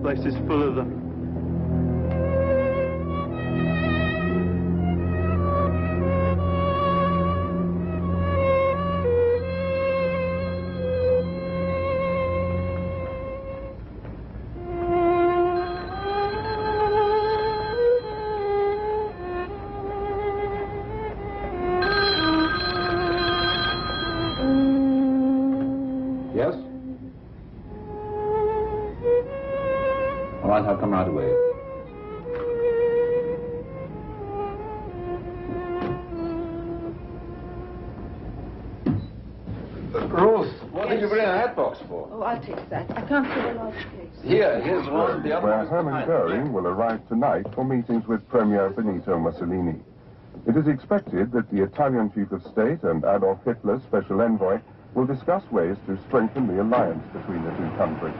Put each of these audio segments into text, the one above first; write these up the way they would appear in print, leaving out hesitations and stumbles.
place is full of them. Yes? All right, I'll come right away. Ruth, what did you bring a hat box for? Oh, I'll take that. I can't see the large case. Here's one. The other Where one's Hermann behind Goering will arrive tonight for meetings with Premier Benito Mussolini. It is expected that the Italian chief of state and Adolf Hitler's special envoy will discuss ways to strengthen the alliance between the two countries.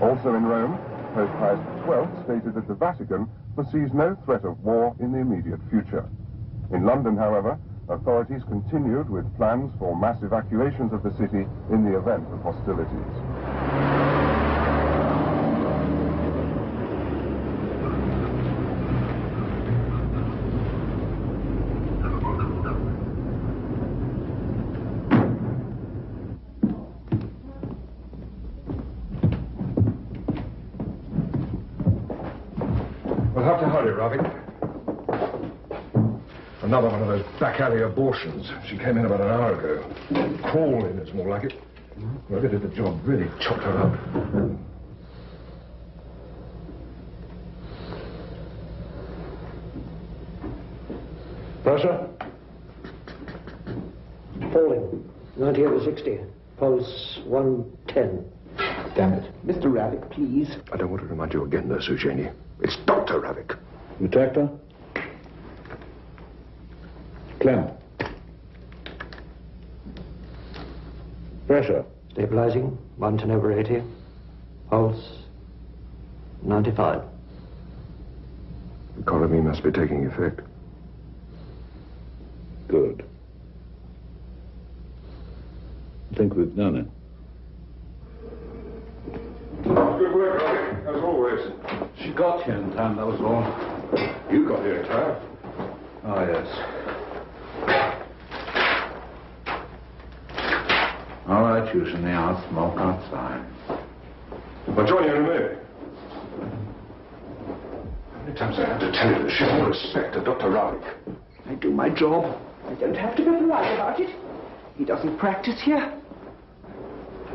Also in Rome, Pope Pius XII stated that the Vatican foresees no threat of war in the immediate future. In London, however, authorities continued with plans for mass evacuations of the city in the event of hostilities. We'll have to hurry, Ravik. Another one of those back alley abortions. She came in about an hour ago. Crawling, it's more like it. Whoever did the job really chopped her up. Pressure? Falling. 90 over 60. Pulse 110. Damn it. Mr. Ravik, please. I don't want to remind you again, Nurse Eugenie. It's Dr. Ravik. You tracked her? Clem. Pressure. Stabilizing. 110 over 80. Pulse 95. Economy must be taking effect. Good. I think we've done it. Good work, Ravik, as always. She got here in time, that was all. You got here in time. Oh, yes. All right, Eugenie, I'll smoke outside. I'll join you in a minute. How many times I have to tell you to show more respect to Dr. Ravik? I do my job. I don't have to be polite about it. He doesn't practice here.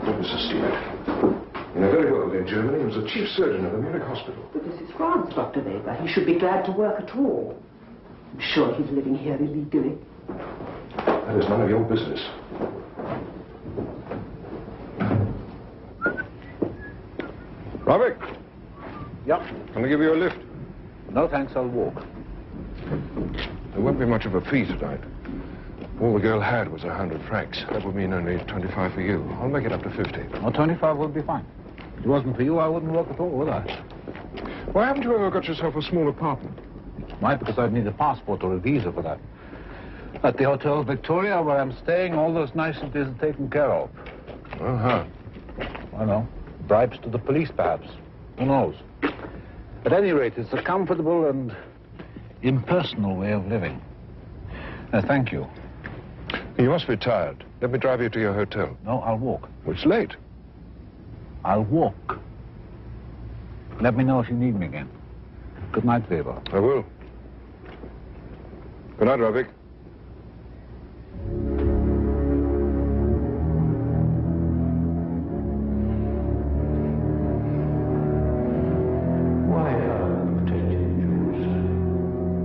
Don't be so stupid. You know very well that in Germany he was the chief surgeon of the Munich hospital. But this is France, Dr. Weber. He should be glad to work at all. I'm sure he's living here illegally. That is none of your business. Ravik, Yep. can I give you a lift? No, thanks, I'll walk. There won't be much of a fee tonight. All the girl had was 100 francs. That would mean only 25 for you. I'll make it up to 50. Well, 25 would be fine. If it wasn't for you, I wouldn't work at all, would I? Why haven't you ever got yourself a small apartment? Why? Because I'd need a passport or a visa for that. At the Hotel Victoria, where I'm staying, all those niceties are taken care of. Uh-huh. I know. Bribes to the police, perhaps. Who knows? At any rate, it's a comfortable and impersonal way of living. Thank you. You must be tired. Let me drive you to your hotel. No, I'll walk. It's late. I'll walk. Let me know if you need me again. Good night, Weber. I will. Good night, Ravik. Why are you protecting Jews?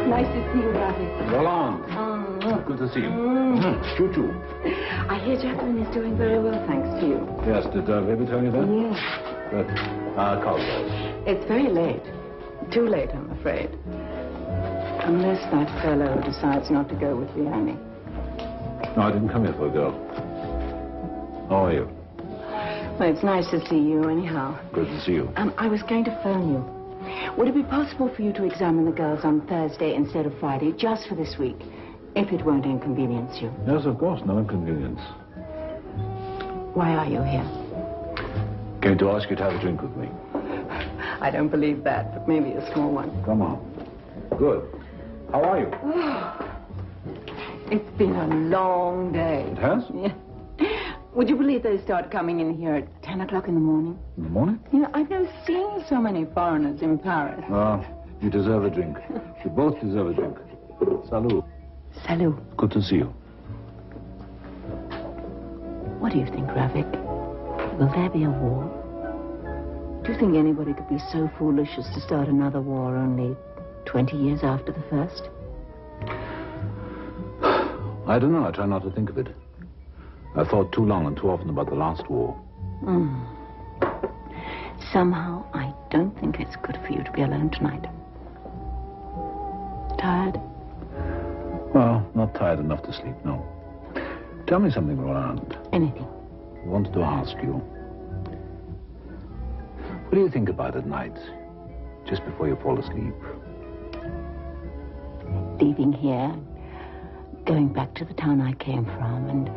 Nice to see you, Ravi. Roland. Good to see you. You too. I hear Jacqueline is doing very well, thanks to you. Yes, did Baby tell you that? Yes. Good. I apologize. It's very late. Too late, I'm afraid. Unless that fellow decides not to go with Vianney. No, I didn't come here for a girl. How are you? Well, it's nice to see you, anyhow. Good to see you. I was going to phone you. Would it be possible for you to examine the girls on Thursday instead of Friday, just for this week, if it won't inconvenience you? Yes, of course, no inconvenience. Why are you here? Came to ask you to have a drink with me. I don't believe that, but maybe a small one. Come on. Good. How are you? It's been a long day. It has? Yeah. Would you believe they start coming in here at 10 o'clock in the morning? In the morning? You know, I've never seen so many foreigners in Paris. Ah, you deserve a drink. You both deserve a drink. Salut. Salut. Good to see you. What do you think, Ravik? Will there be a war? Do you think anybody could be so foolish as to start another war only 20 years after the first? I don't know. I try not to think of it. I thought too long and too often about the last war. Somehow, I don't think it's good for you to be alone tonight. Tired? Well, not tired enough to sleep, no. Tell me something, Roland. Anything. I wanted to ask you. What do you think about at night, just before you fall asleep? Leaving here, going back to the town I came from, and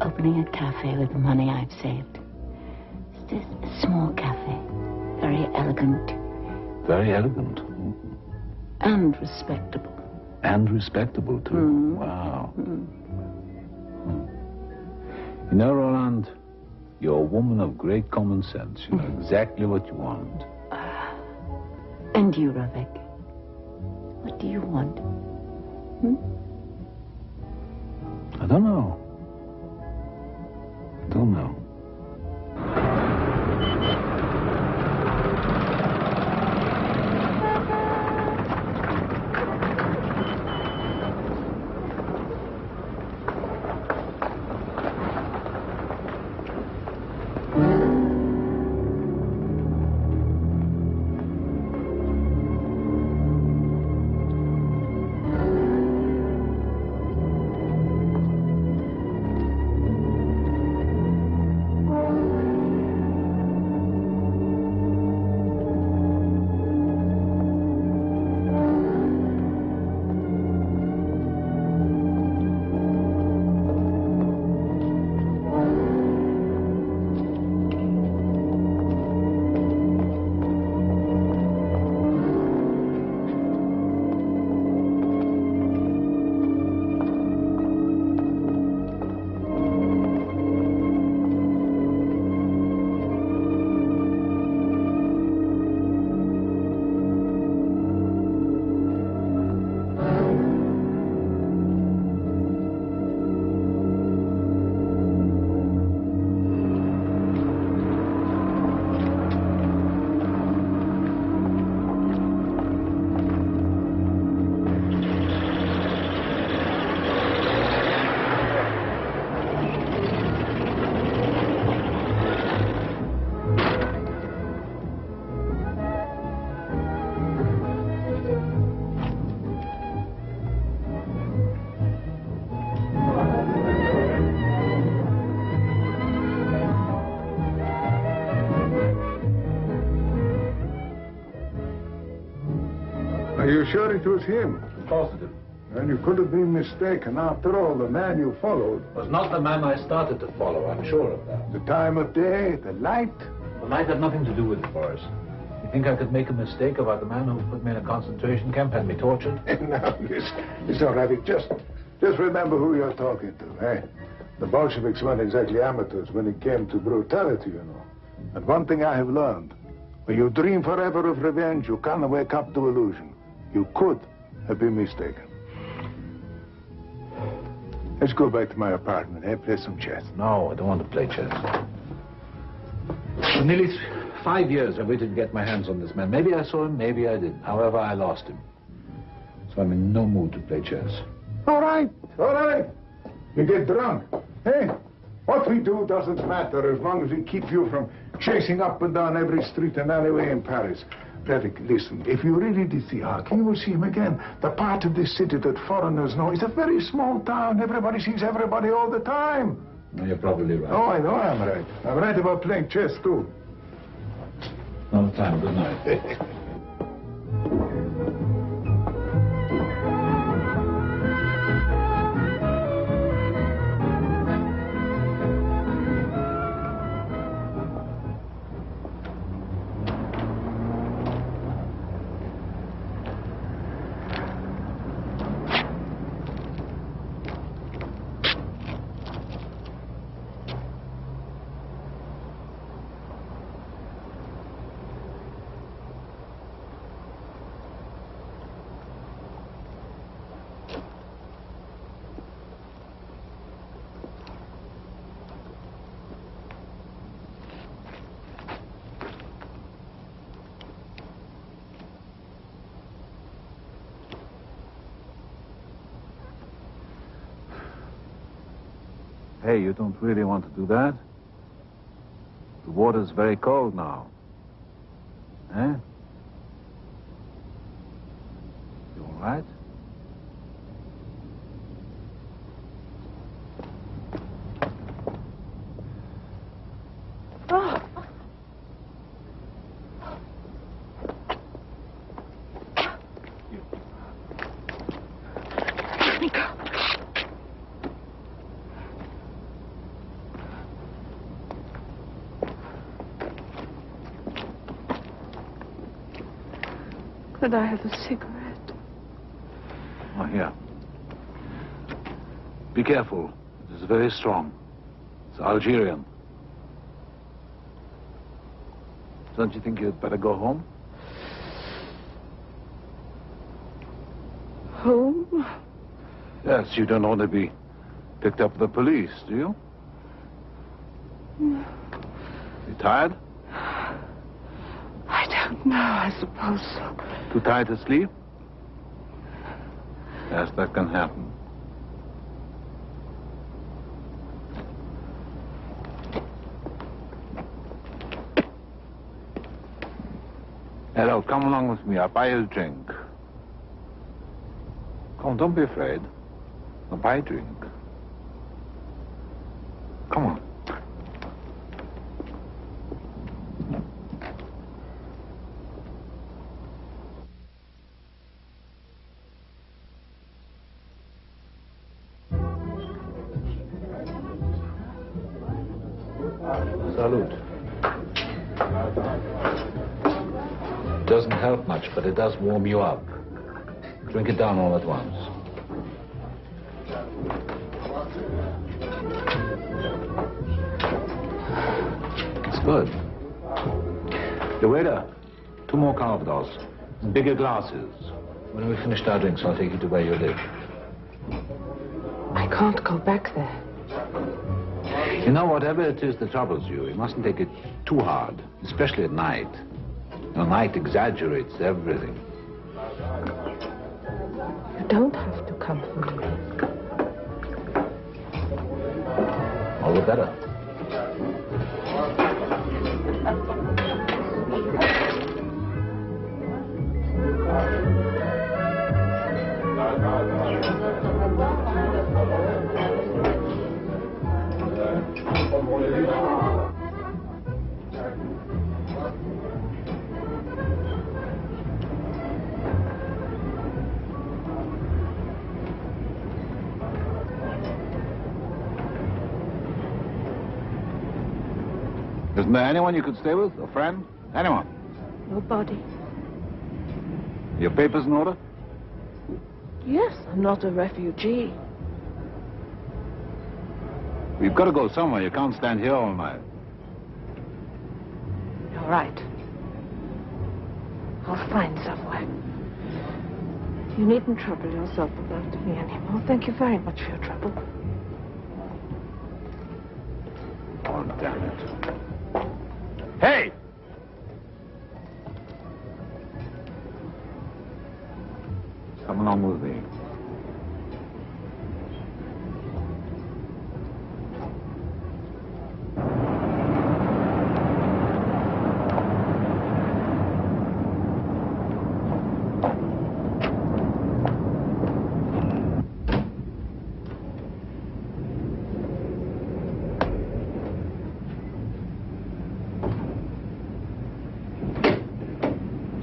opening a cafe with the money I've saved. It's just a small cafe. Very elegant. Very elegant. And respectable. And respectable, too. Wow. You know, Roland, you're a woman of great common sense. You know exactly what you want. And you, Ravik? What do you want? I don't know. I don't know. Are you sure it was him? Positive. And you could have been mistaken. After all, the man you followed. Was not the man I started to follow, I'm sure of that. The time of day, the light. The light had nothing to do with it, Boris. You think I could make a mistake about the man who put me in a concentration camp, had me tortured? Now, listen, Ravik, just remember who you're talking to, eh? The Bolsheviks weren't exactly amateurs when it came to brutality, you know. And one thing I have learned, when you dream forever of revenge, you can't wake up to illusion. You could have been mistaken. Let's go back to my apartment, eh? Play some chess. No, I don't want to play chess. For nearly 5 years I waited to get my hands on this man. Maybe I saw him, maybe I didn't. However, I lost him. So I'm in no mood to play chess. All right, all right. You get drunk. Hey, what we do doesn't matter as long as we keep you from chasing up and down every street and alleyway in Paris. Reddick, listen, if you really did see Harkin, you will see him again. The part of this city that foreigners know is a very small town. Everybody sees everybody all the time. No, you're probably right. Oh, I know I'm right. I'm right about playing chess, too. No time. Good night. Hey, you don't really want to do that? The water's very cold now. Eh? You all right? Oh. Let me go. Could I have a cigarette? Oh, here. Be careful. It is very strong. It's Algerian. Don't you think you'd better go home? Home? Yes, you don't want to be picked up by the police, do you? You tired? I don't know. I suppose so. Too tired to sleep? Yes, that can happen. Hello, come along with me. I'll buy you a drink. Come, don't be afraid. I'll buy a drink. Come on. Salute. Doesn't help much, but it does warm you up. Drink it down all at once. It's good. The waiter, 2 more calvados. Bigger glasses. When we finish our drinks, I'll take you to where you live. I can't go back there. You know, whatever it is that troubles you, you mustn't take it too hard, especially at night. You know, night exaggerates everything. You don't have to comfort me. All the better. Isn't there anyone you could stay with? A friend? Anyone? Nobody. Your papers in order? Yes, I'm not a refugee. We've got to go somewhere. You can't stand here all night. You're right. I'll find somewhere. You needn't trouble yourself about me anymore. Thank you very much for your trouble. Oh, damn it. Hey! Come along. wrong with me?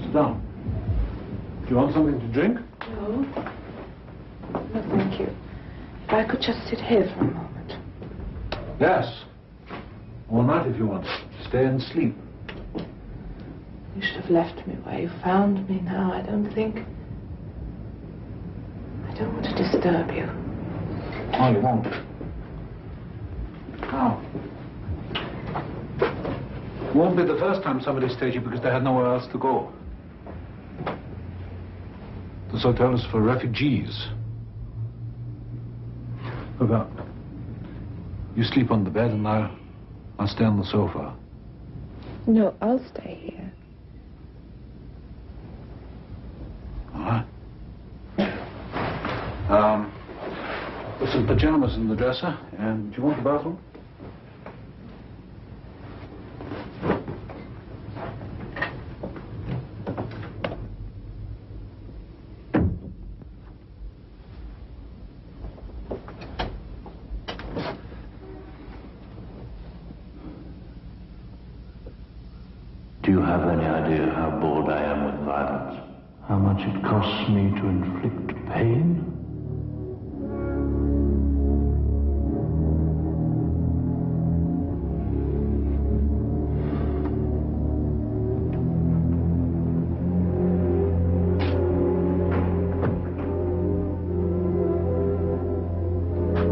Sit down. Do you want something to drink? No. No, thank you. If I could just sit here for a moment. Yes. All night if you want. Stay and sleep. You should have left me where you found me now. I don't want to disturb you. Oh, you won't. Now. It won't be the first time somebody stayed here because they had nowhere else to go. This hotel is for refugees. Look, you sleep on the bed and I'll stay on the sofa. No, I'll stay here. All right. Put some pajamas in the dresser. And do you want the bathroom? Do you have any idea how bored I am with violence? How much it costs me to inflict pain?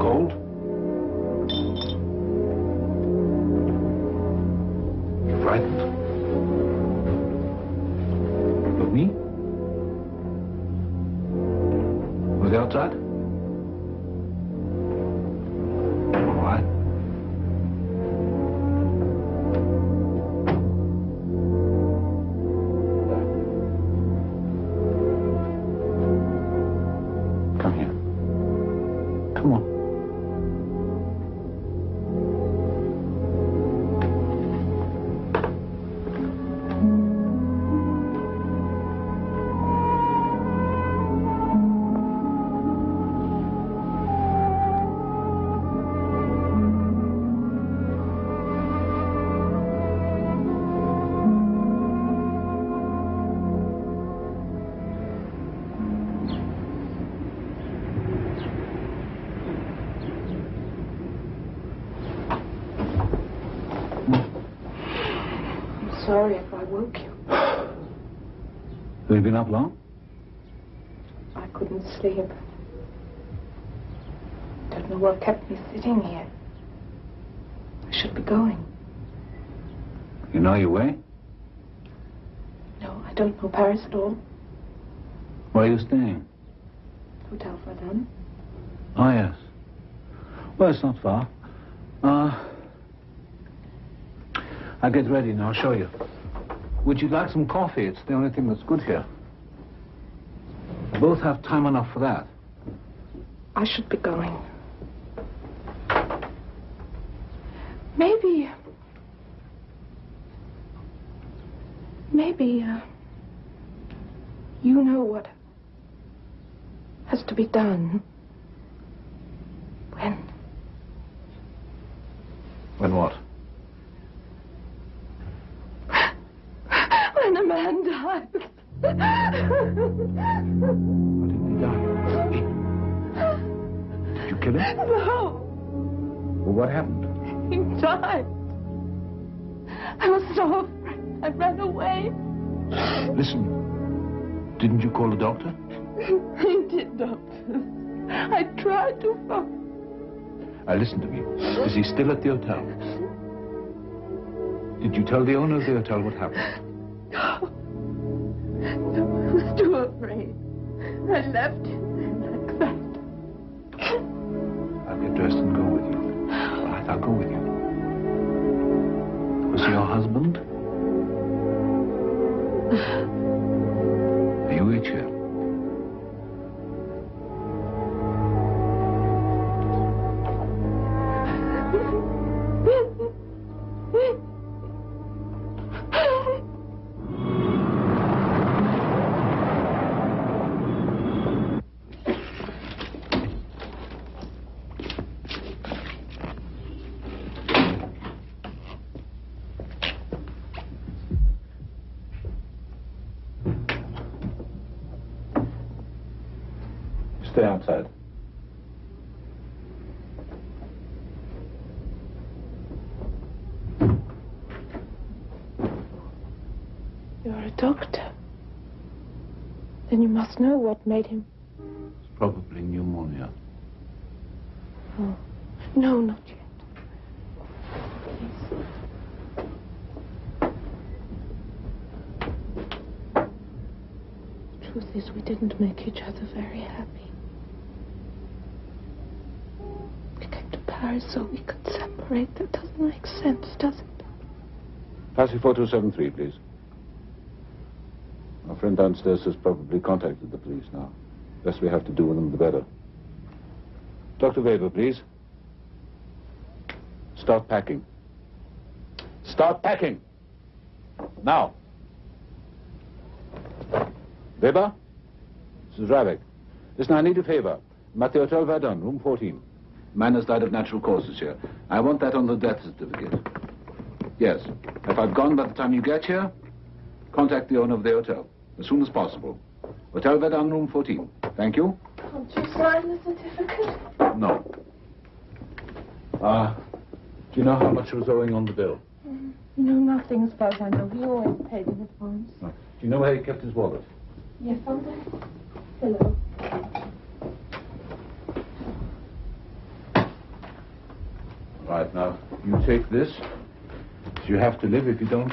Cold? Frightened? Of me? With the outside? All right. Come here. Come on. Sorry if I woke you. Have you been up long? I couldn't sleep. Don't know what kept me sitting here. I should be going. You know your way? No, I don't know Paris at all. Where are you staying? Hotel Verdun. Oh, yes. Well, it's not far. I'll get ready and I'll show you. Would you like some coffee? It's the only thing that's good here. Both have time enough for that. I should be going. Maybe, you know what has to be done When what? when a man dies. How did he die? Did you kill him? No, Well, what happened? he died. I was so afraid. I ran away. Listen, didn't you call the doctor? He did, doctor. I tried to phone. Listen to me. Is he still at the hotel? Did you tell the owner of the hotel what happened? No. No, I was too afraid. I left him like that. I'll get dressed and go with you. All right, I'll go with you. Was he your husband? Are you each here? stay outside. You're a doctor. Then you must know what made him... It's probably pneumonia. Oh, no, not yet. The truth is, we didn't make each other very happy. We came to Paris so we could separate. That doesn't make sense, does it? Passy 4273, please. Our friend downstairs has probably contacted the police now. Less we have to do with them, the better. Dr. Weber, please. Start packing. Start packing! Now. Weber? This is Ravik. Listen, I need a favor. I'm at the Hotel Verdun, room 14. Man has died of natural causes here. I want that on the death certificate. Yes. If I've gone by the time you get here, contact the owner of the hotel as soon as possible. Hotel Verdun, room 14. Thank you. Can't you sign the certificate? No. Do you know how much was owing on the bill? No, nothing as far as I know. He always paid in advance. No. Do you know where he kept his wallet? Yes, on there. Hello. Right, now, you take this. You have to live. If you don't,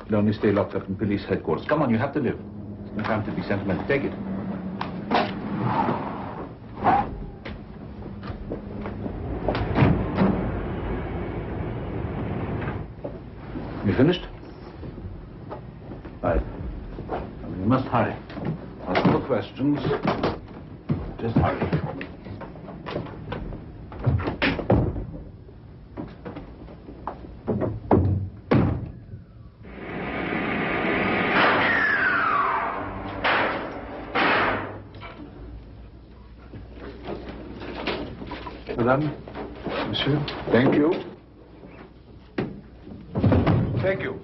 you'll only stay locked up in police headquarters. Come on, you have to live. There's no time to be sentimental. Take it. You finished? Right. You must hurry. Ask no questions. Just hurry. Madame, monsieur. Thank you. Thank you.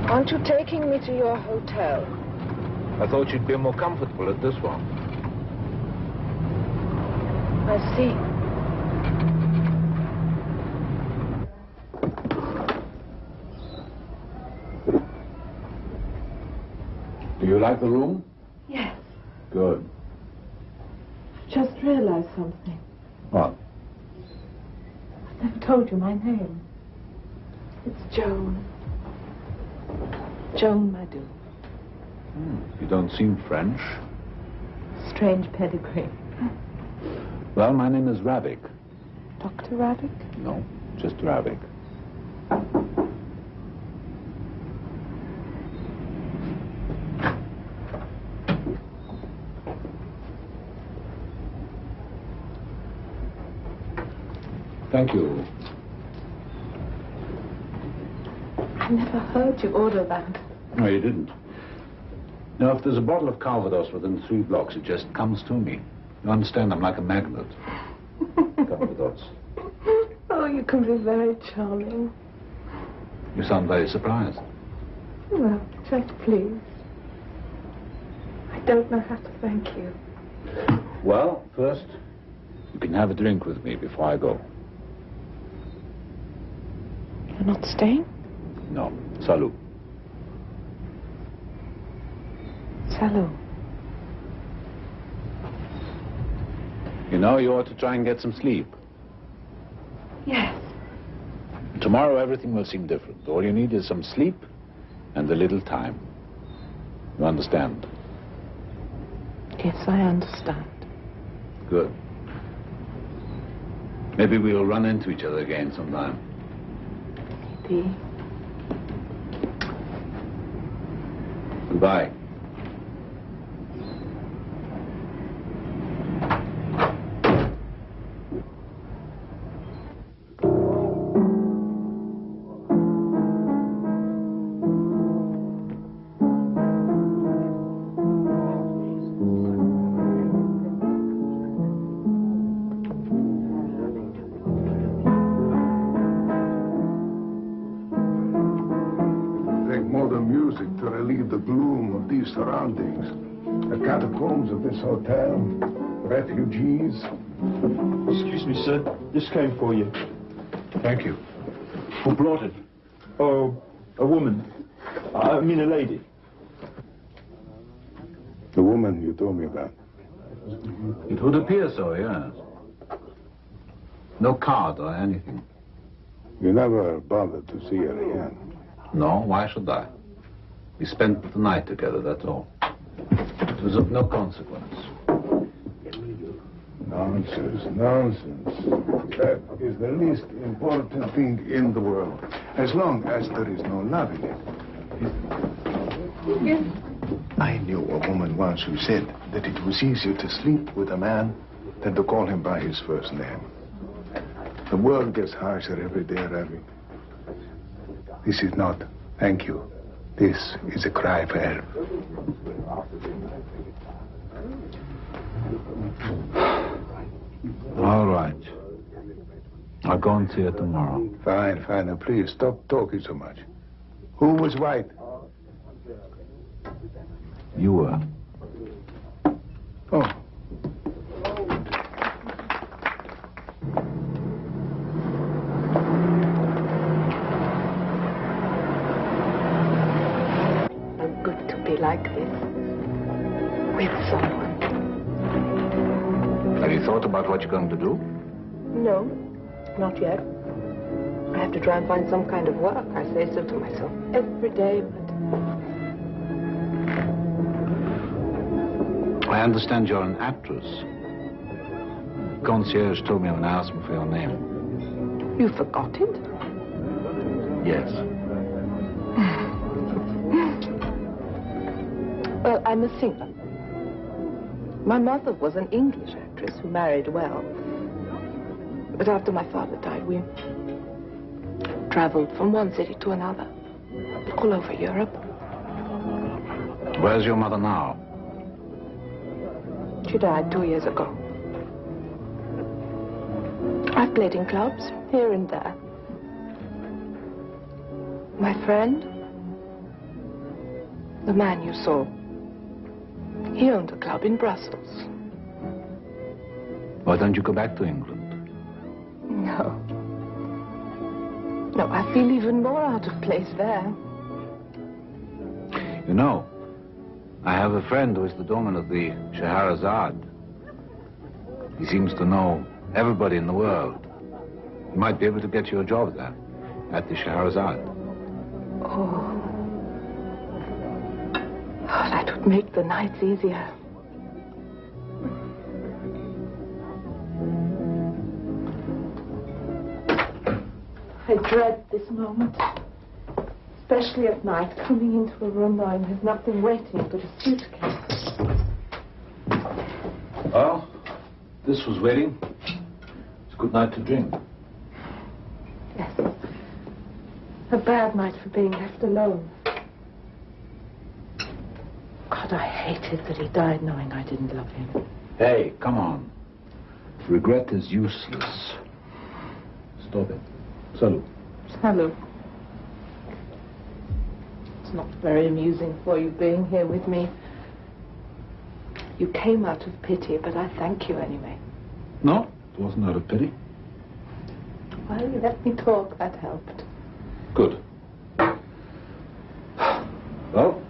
Aren't you taking me to your hotel? I thought you'd be more comfortable at this one. I see. Do you like the room? Yes. Good. I've just realized something. What? I've never told you my name. It's Joan. Joan Madu. You don't seem French. Strange pedigree. Well, my name is Ravik. Dr. Ravik? No, just Ravik. Thank you. I never heard you order that. No, you didn't. Now, if there's a bottle of Calvados within 3 blocks, it just comes to me. You understand? I'm like a magnet. Calvados. Oh, you can be very charming. You sound very surprised. Well, just please. I don't know how to thank you. Well, first, you can have a drink with me before I go. You're not staying? No. Salut. Salut. You know, you ought to try and get some sleep. Yes. Tomorrow, everything will seem different. All you need is some sleep and a little time. You understand? Yes, I understand. Good. Maybe we'll run into each other again sometime. Maybe. Goodbye. modern music to relieve the gloom of these surroundings. The catacombs of this hotel, refugees. Excuse me, sir. This came for you. Thank you. Who brought it? Oh, a woman. I mean a lady. The woman you told me about. It would appear so, yes. No card or anything. You never bothered to see her again. No, why should I? We spent the night together, that's all. It was of no consequence. Nonsense, nonsense. That is the least important thing in the world. As long as there is no love in it. Yes. I knew a woman once who said that it was easier to sleep with a man than to call him by his first name. The world gets harsher every day, Ravi. This is not thank you. This is a cry for help. All right. I'll go and see her tomorrow. Fine, fine. Now, please, stop talking so much. Who was white? You were. Oh. So good to be like this. With someone. Have you thought about what you're going to do? No, not yet. I have to try and find some kind of work. I say so to myself every day, but... I understand you're an actress. Concierge told me when I asked him for your name. You forgot it? Yes. Well, I'm a singer. My mother was an English actress who married well. But after my father died, we traveled from one city to another, all over Europe. Where's your mother now? She died 2 years ago. I've played in clubs, here and there. My friend, the man you saw, he owned a club in Brussels. Why don't you go back to England? No. No, I feel even more out of place there. You know, I have a friend who is the doorman of the Scheherazade. He seems to know everybody in the world. He might be able to get you a job there, at the Scheherazade. Oh. Oh, that would make the nights easier. I dread this moment. Especially at night, coming into a room knowing there's nothing waiting but a suitcase. Well, this was waiting. It's a good night to drink. Yes. A bad night for being left alone. God, I hated that he died knowing I didn't love him. Hey, come on. Regret is useless. Stop it. Salut. Salut. It's not very amusing for you being here with me. You came out of pity, but I thank you anyway. No, it wasn't out of pity. Well, you let me talk. That helped. Good. Well,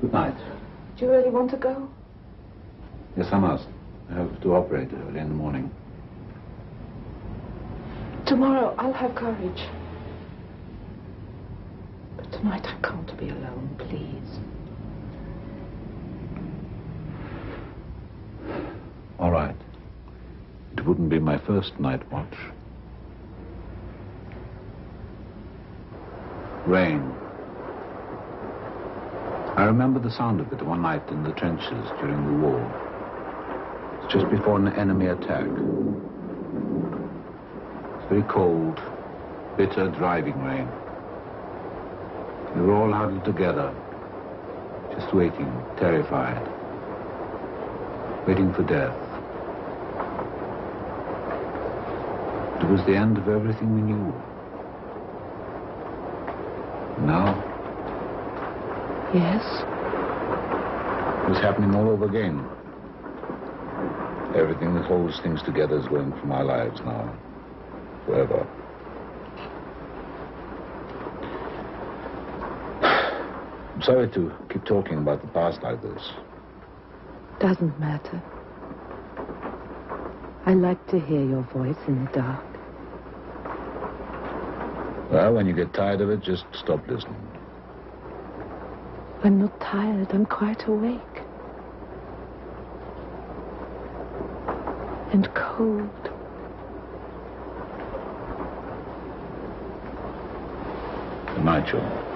good night. Do you really want to go? Yes, I must. I have to operate early in the morning. Tomorrow I'll have courage. But tonight I can't be alone, please. All right. It wouldn't be my first night watch. Rain. I remember the sound of it one night in the trenches during the war. It's just before an enemy attack. It's very cold, bitter driving rain. We were all huddled together, just waiting, terrified, waiting for death. It was the end of everything we knew. now? Yes? It was happening all over again. Everything that holds things together is going from our lives now. Forever. I'm sorry to keep talking about the past like this. Doesn't matter. I like to hear your voice in the dark. Well, when you get tired of it, just stop listening. I'm not tired. I'm quite awake. And cold. Good night, Joe.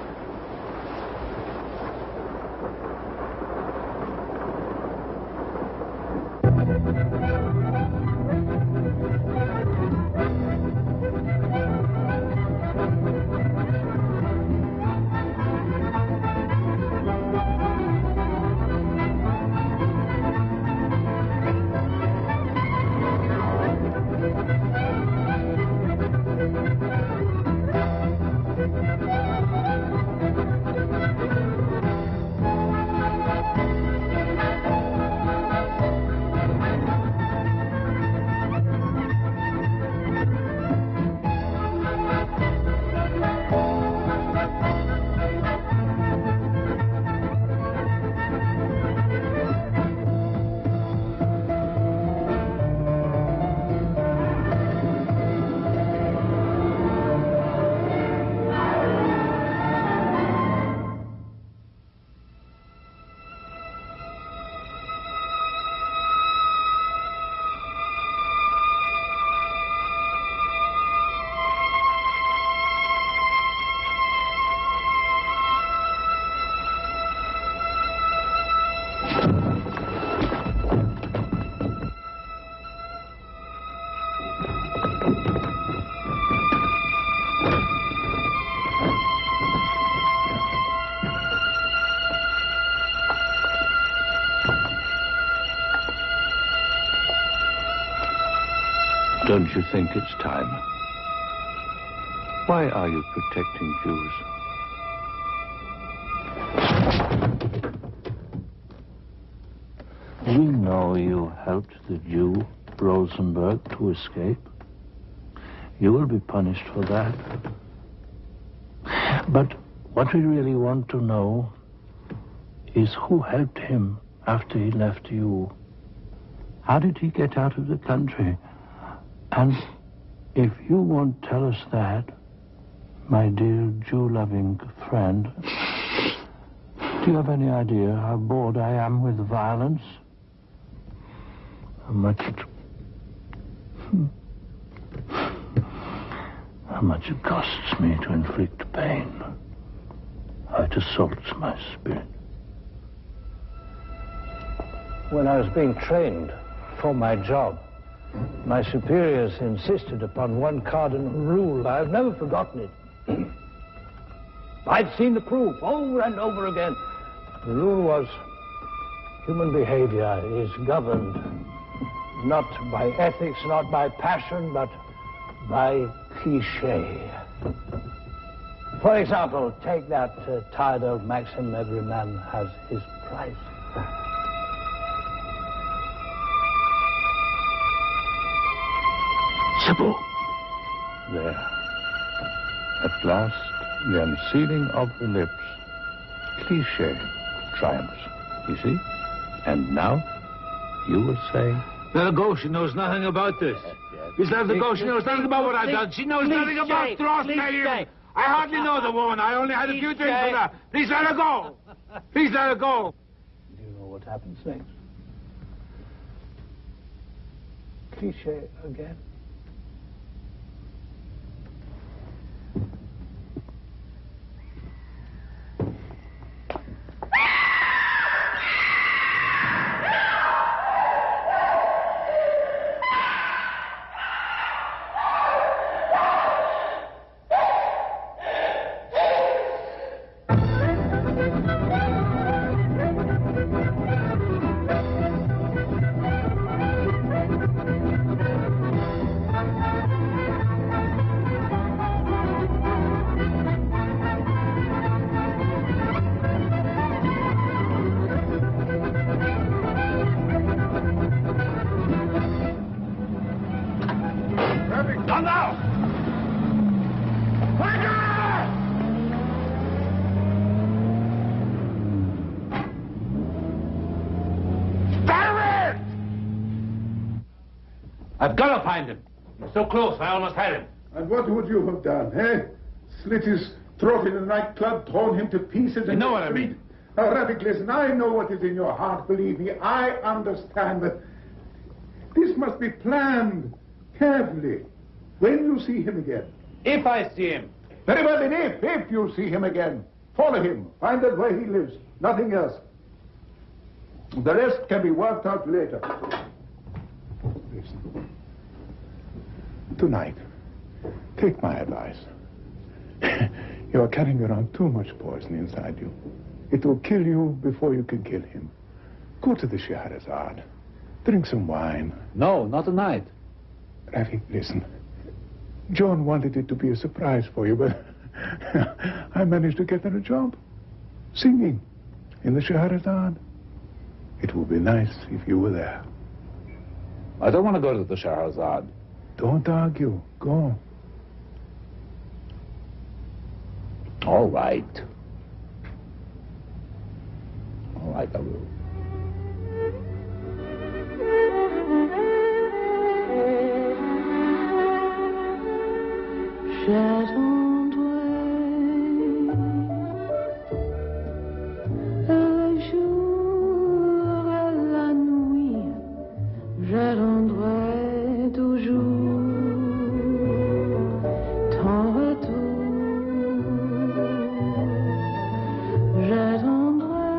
Don't you think it's time? Why are you protecting Jews? We know you helped the Jew, Rosenberg, to escape. You will be punished for that. But what we really want to know is who helped him after he left you. How did he get out of the country? And if you won't tell us that, my dear Jew-loving friend, do you have any idea how bored I am with violence? How much it costs me to inflict pain. How it assaults my spirit. When I was being trained for my job, my superiors insisted upon one cardinal rule. I've never forgotten it. I've seen the proof over and over again. The rule was human behavior is governed not by ethics, not by passion, but by cliché. For example, take that tired old maxim, every man has his price. Sybil! There. At last, the unsealing of the lips. Cliché triumphs, you see? And now, you will say... Let her go. She knows nothing about this. Please let her go. She knows nothing about what I've done. She knows nothing about Throssmale. I hardly know the woman. I only had a few drinks with her. Please let her go. Please let her go. Do you know what happens next? Cliché again. I've got to find him. He's so close, I almost had him. And what would you have done, eh? Slit his throat in a nightclub, torn him to pieces. You know what I mean. Rafik, listen, I know what is in your heart, believe me. I understand that this must be planned carefully. When you see him again. If I see him. Very well, then if you see him again, follow him. Find out where he lives. Nothing else. The rest can be worked out later. Listen. Tonight, take my advice. You are carrying around too much poison inside you. It will kill you before you can kill him. Go to the Scheherazade. Drink some wine. No, not tonight. Rafik, listen. John wanted it to be a surprise for you, but I managed to get her a job. Singing in the Scheherazade. It would be nice if you were there. I don't want to go to the Scheherazade. Don't argue. Go. All right. All right, I will. J'attendrai le jour et la nuit, j'attendrai toujours ton retour. J'attendrai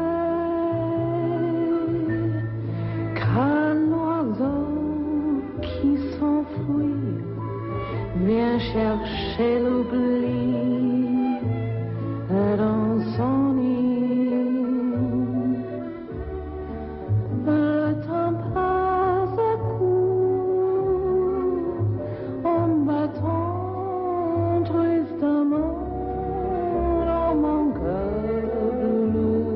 qu'un oiseau qui s'enfuit vient chercher l'oubli dans son nid. Le temps passe à coup en battant tristement dans mon cœur lourd.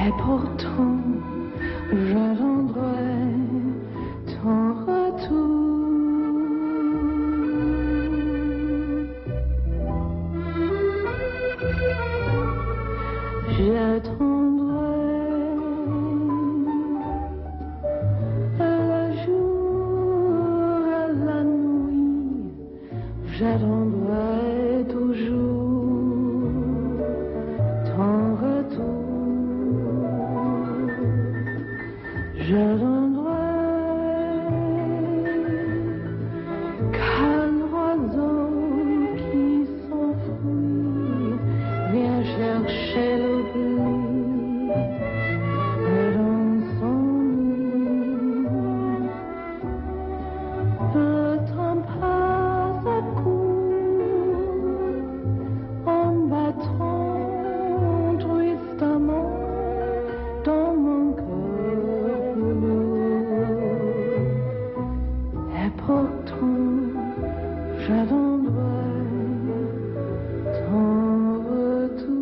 Et pourtant, j'attendrai ton retour. J'attendrai le jour et la nuit, j'attendrai toujours ton retour. J'attendrai qu'un oiseau qui s'enfuit vient chercher l'oubli dans son nid. Le temps passe à coup en battant tristement dans mon cœur lourd. Et pourtant, j'attendrai ton retour.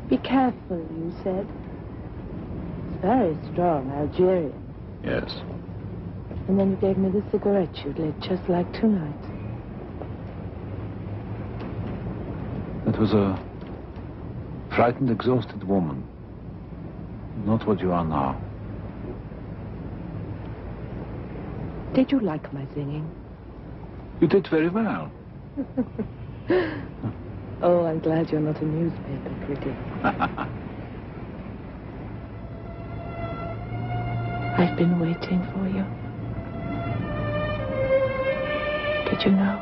Be careful, you said. It's very strong, Algerian. Yes. And then you gave me the cigarette you'd lit just like tonight. It was a frightened, exhausted woman. Not what you are now. Did you like my singing? You did very well. Oh, I'm glad you're not a newspaper critic. I've been waiting for you. Did you know?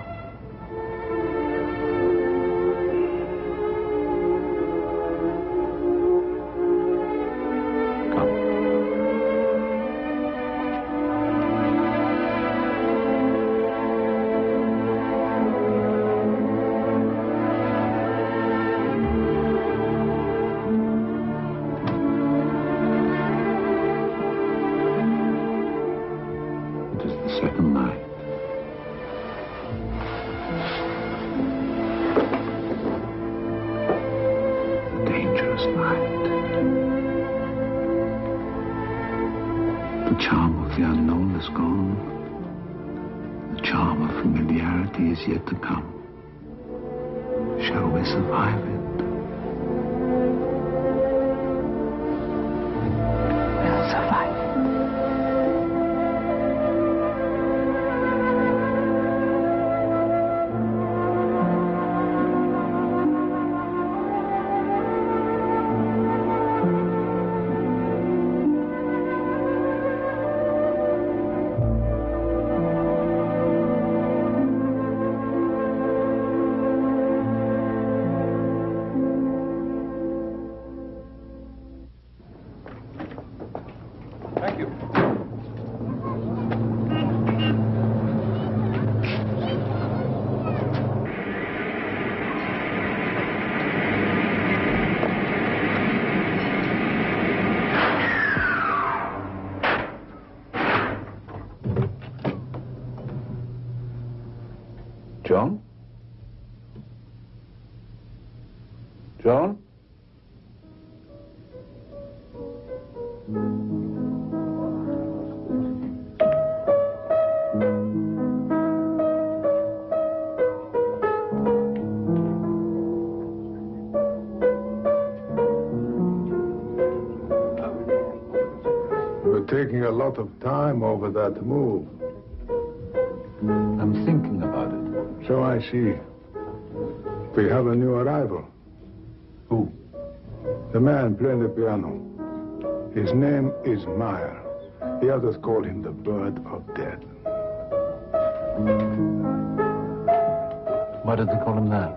The charm of the unknown is gone. The charm of familiarity is yet to come. Shall we survive it? We'll survive. Thank you. John? John? You're taking a lot of time over that move. I'm thinking about it. So I see. We have a new arrival. Who? The man playing the piano. His name is Meyer. The others call him the Bird of Death. Why did they call him that?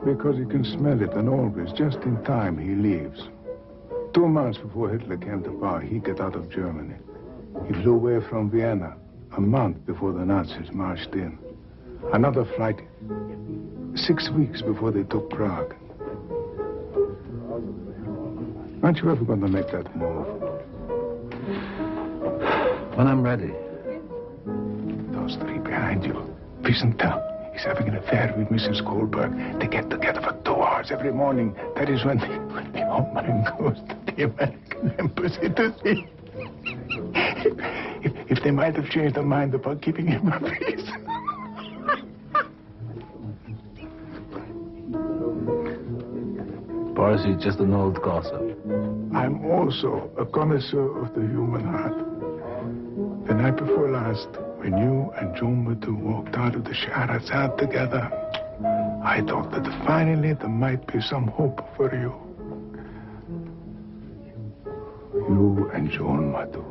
Because he can smell it, and always, just in time, he leaves. 2 months before Hitler came to power, he got out of Germany. He flew away from Vienna a month before the Nazis marched in. Another flight 6 weeks before they took Prague. Aren't you ever going to make that move? When I'm ready. Those 3 behind you. Wiesenthal is having an affair with Mrs. Kohlberg. They get together for 2 hours every morning. That is when the old man goes to the American embassy to see if they might have changed their mind about keeping him a peace. Boris is just an old gossip. I'm also a connoisseur of the human heart. The night before last, when you and John Matu walked out of the Scheherazade together, I thought that finally there might be some hope for you. You and John Matu.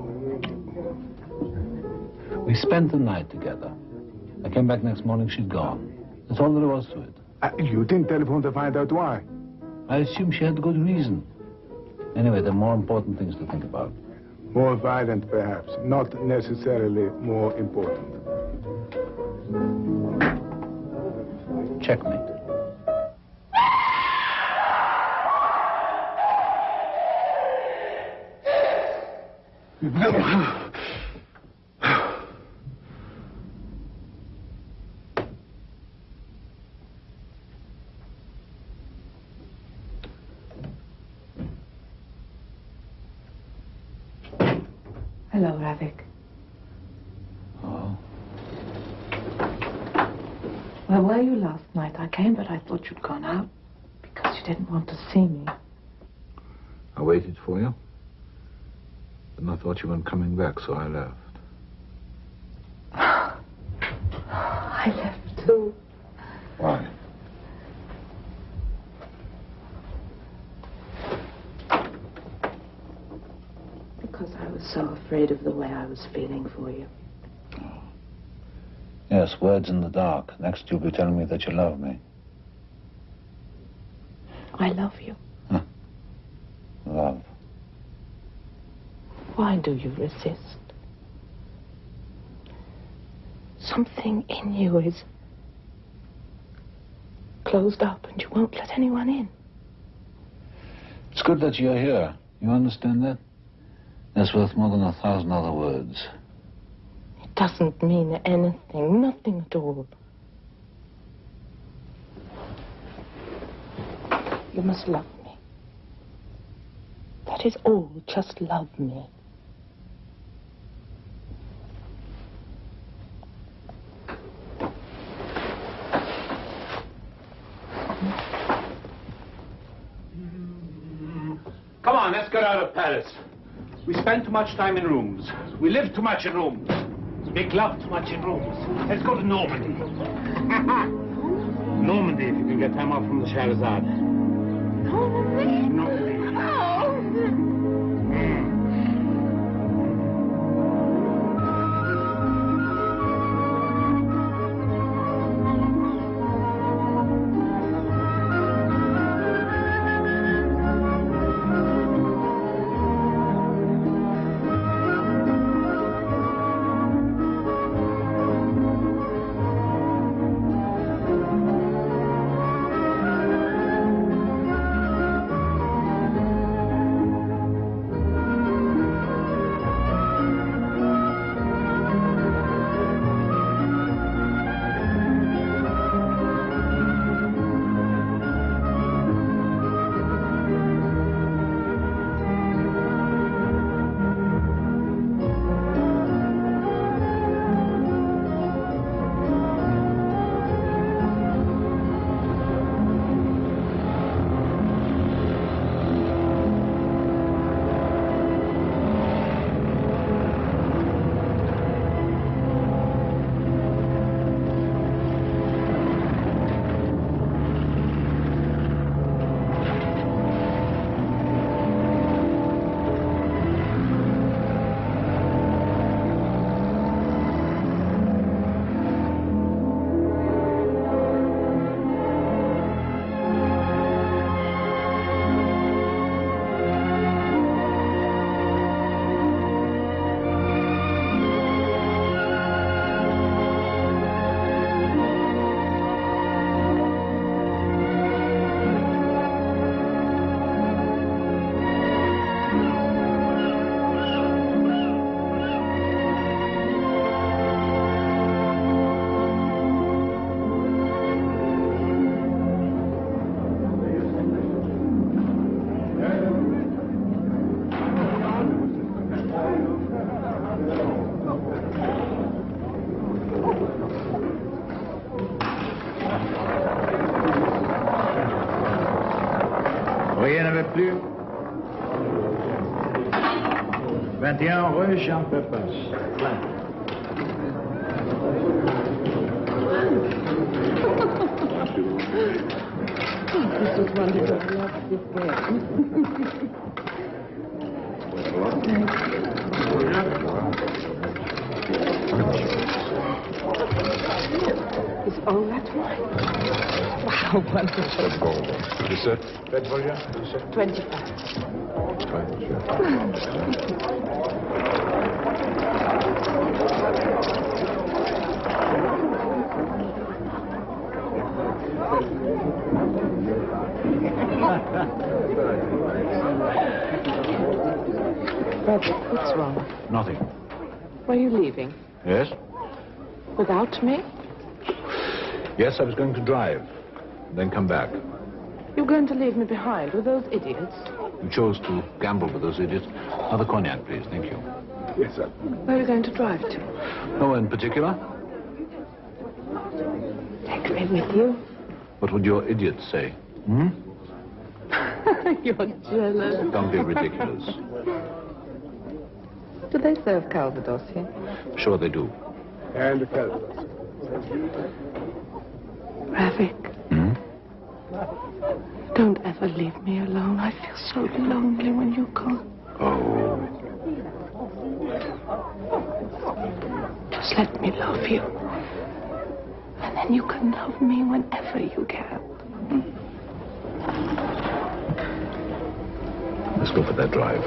We spent the night together. I came back next morning, she'd gone. That's all there was to it. You didn't telephone to find out why? I assume she had good reason. Anyway, there are more important things to think about. More violent, perhaps. Not necessarily more important. Checkmate. Hello, Ravik. Oh. Where were you last night? I came, but I thought you'd gone out because you didn't want to see me. I waited for you. And I thought you weren't coming back, so I left. I left too. Why? Because I was so afraid of the way I was feeling for you. Oh. Yes, words in the dark. Next you'll be telling me that you love me. I love you. Huh. Love. Why do you resist? Something in you is closed up and you won't let anyone in. It's good that you're here. You understand that? That's worth more than 1,000 other words. It doesn't mean anything, nothing at all. You must love me. That is all, just love me. just got out of Paris. We spend too much time in rooms. We live too much in rooms. Make love too much in rooms. Let's go to Normandy. Normandy, if you can get time off from the Scheherazade. Normandy? Normandy. Rien n'avait plus. 21 rue Jean Pepin. This is wonderful. I love this Is all that wine? Wow, wonderful. You said? Red Volga? 25. Robert, what's wrong? Nothing. Were you leaving? Yes? Without me? Yes, I was going to drive, then come back. You're going to leave me behind with those idiots? You chose to gamble with those idiots. Another cognac, please. Thank you. Yes, sir. Where are you going to drive to? No in particular. Take me with you. What would your idiots say? Hmm? You're jealous. Don't be ridiculous. Do they serve Calvados here? Sure they do. And the Calvados. Ravik. Hmm? Don't ever leave me alone. I feel so lonely when you go. Oh. Just let me love you. And then you can love me whenever you can. Let's go for that drive.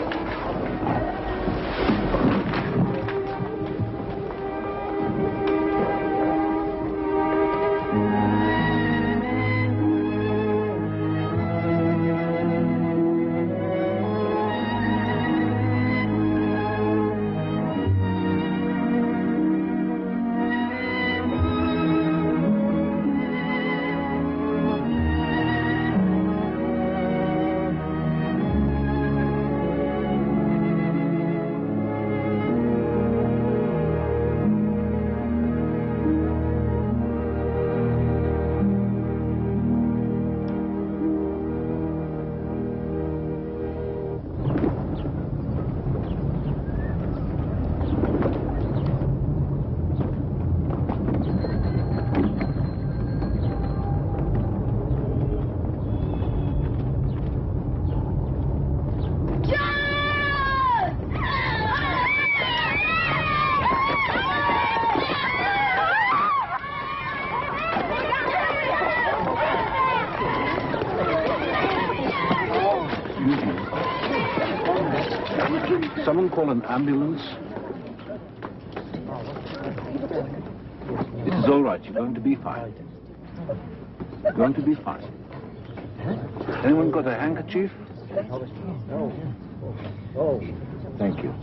Someone call an ambulance? It is all right. You're going to be fine. You're going to be fine. Anyone got a handkerchief? Thank you.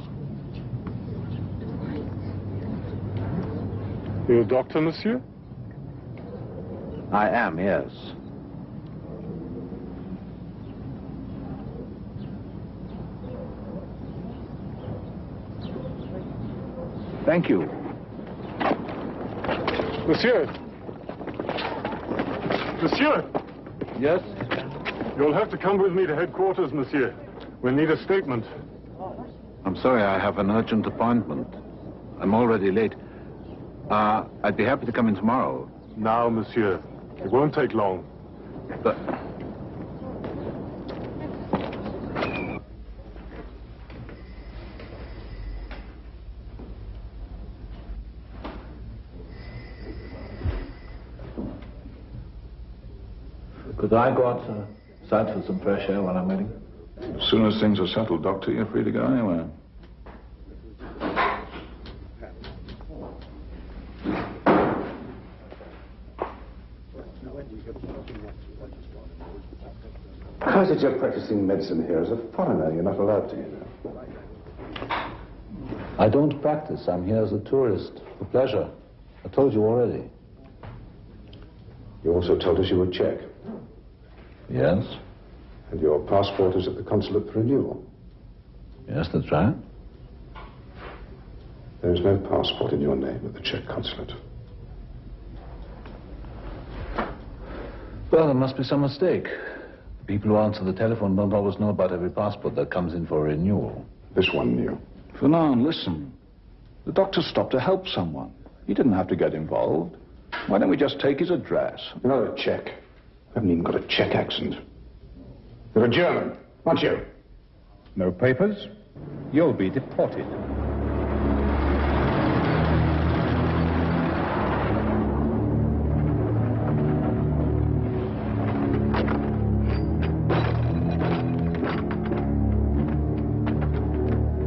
You're a doctor, monsieur? I am, yes. Thank you. Monsieur! Monsieur! Yes? You'll have to come with me to headquarters, monsieur. We'll need a statement. I'm sorry, I have an urgent appointment. I'm already late. I'd be happy to come in tomorrow. Now, monsieur. It won't take long. But... Could I go outside for some fresh air while I'm waiting? As soon as things are settled, Doctor, you're free to go anywhere. How is it you're practicing medicine here? As a foreigner, you're not allowed to, you know. I don't practice. I'm here as a tourist, for pleasure. I told you already. You also told us you were Czech. Yes? And your passport is at the consulate for renewal. Yes, that's right. There is no passport in your name at the Czech consulate. Well, there must be some mistake. People who answer the telephone don't always know about every passport that comes in for renewal. This one knew. Fernand, listen. The doctor stopped to help someone. He didn't have to get involved. Why don't we just take his address? You're not a Czech. You haven't even got a Czech accent. You're a German, aren't you? No papers? You'll be deported.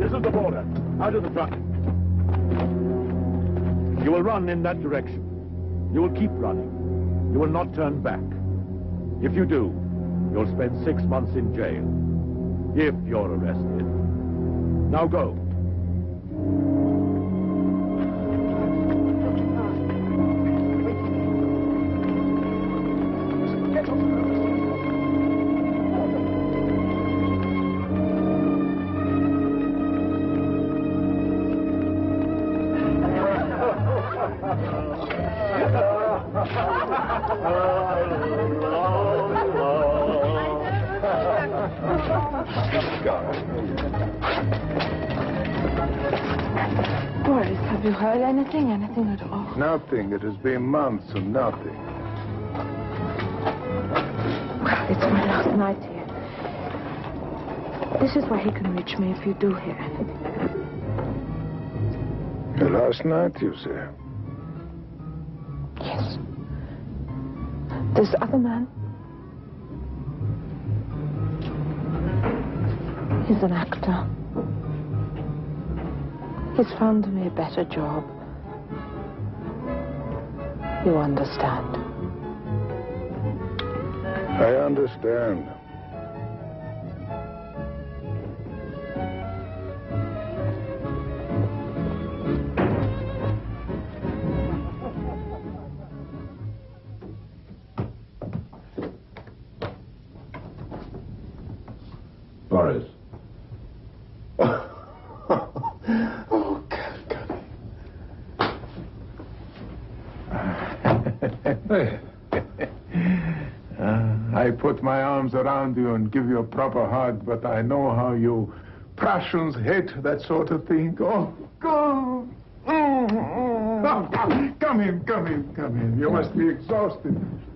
This is the border. Out of the truck. You will run in that direction. You will keep running. You will not turn back. If you do, you'll spend 6 months in jail. If you're arrested. Now go. Boris, have you heard anything? Anything at all? Nothing. It has been months of nothing. Well, it's my last night here. This is where he can reach me if you do hear anything. Your last night, you say? Yes. This other man, he's an actor. He's found me a better job. You understand? I understand. Boris. I put my arms around you and give you a proper hug, but I know how you Prussians hate that sort of thing. Oh, go! Come in. You must be exhausted.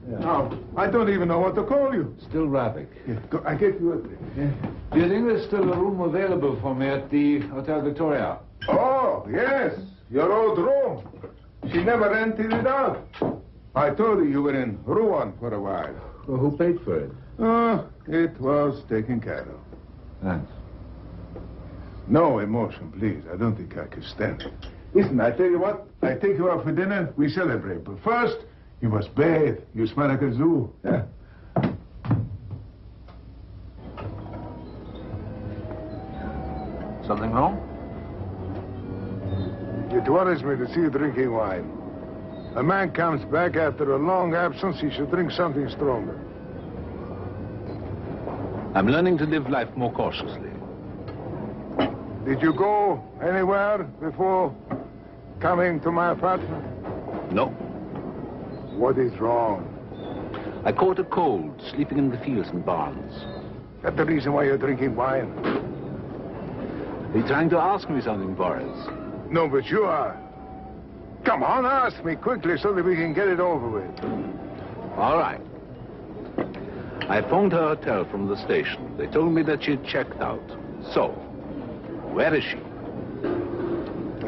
Yeah. Now, I don't even know what to call you. Still Ravik. Yeah, I get you a drink. Yeah. Do you think there's still a room available for me at the Hotel Victoria? Oh, yes. Your old room. She never rented it out. I told her you were in Rouen for a while. Well, who paid for it? Oh, it was taken care of. Thanks. No emotion, please. I don't think I can stand it. Listen, I tell you what. I take you out for dinner. We celebrate. But first, you must bathe. You smell like a zoo. Yeah. Something wrong? It worries me to see you drinking wine. A man comes back after a long absence, he should drink something stronger. I'm learning to live life more cautiously. Did you go anywhere before coming to my apartment? No. What is wrong? I caught a cold, sleeping in the fields and barns. That's the reason why you're drinking wine. Are you trying to ask me something, Boris? No, but you are. Come on, ask me quickly so that we can get it over with. All right. I phoned her hotel from the station. They told me that she'd checked out. So, where is she?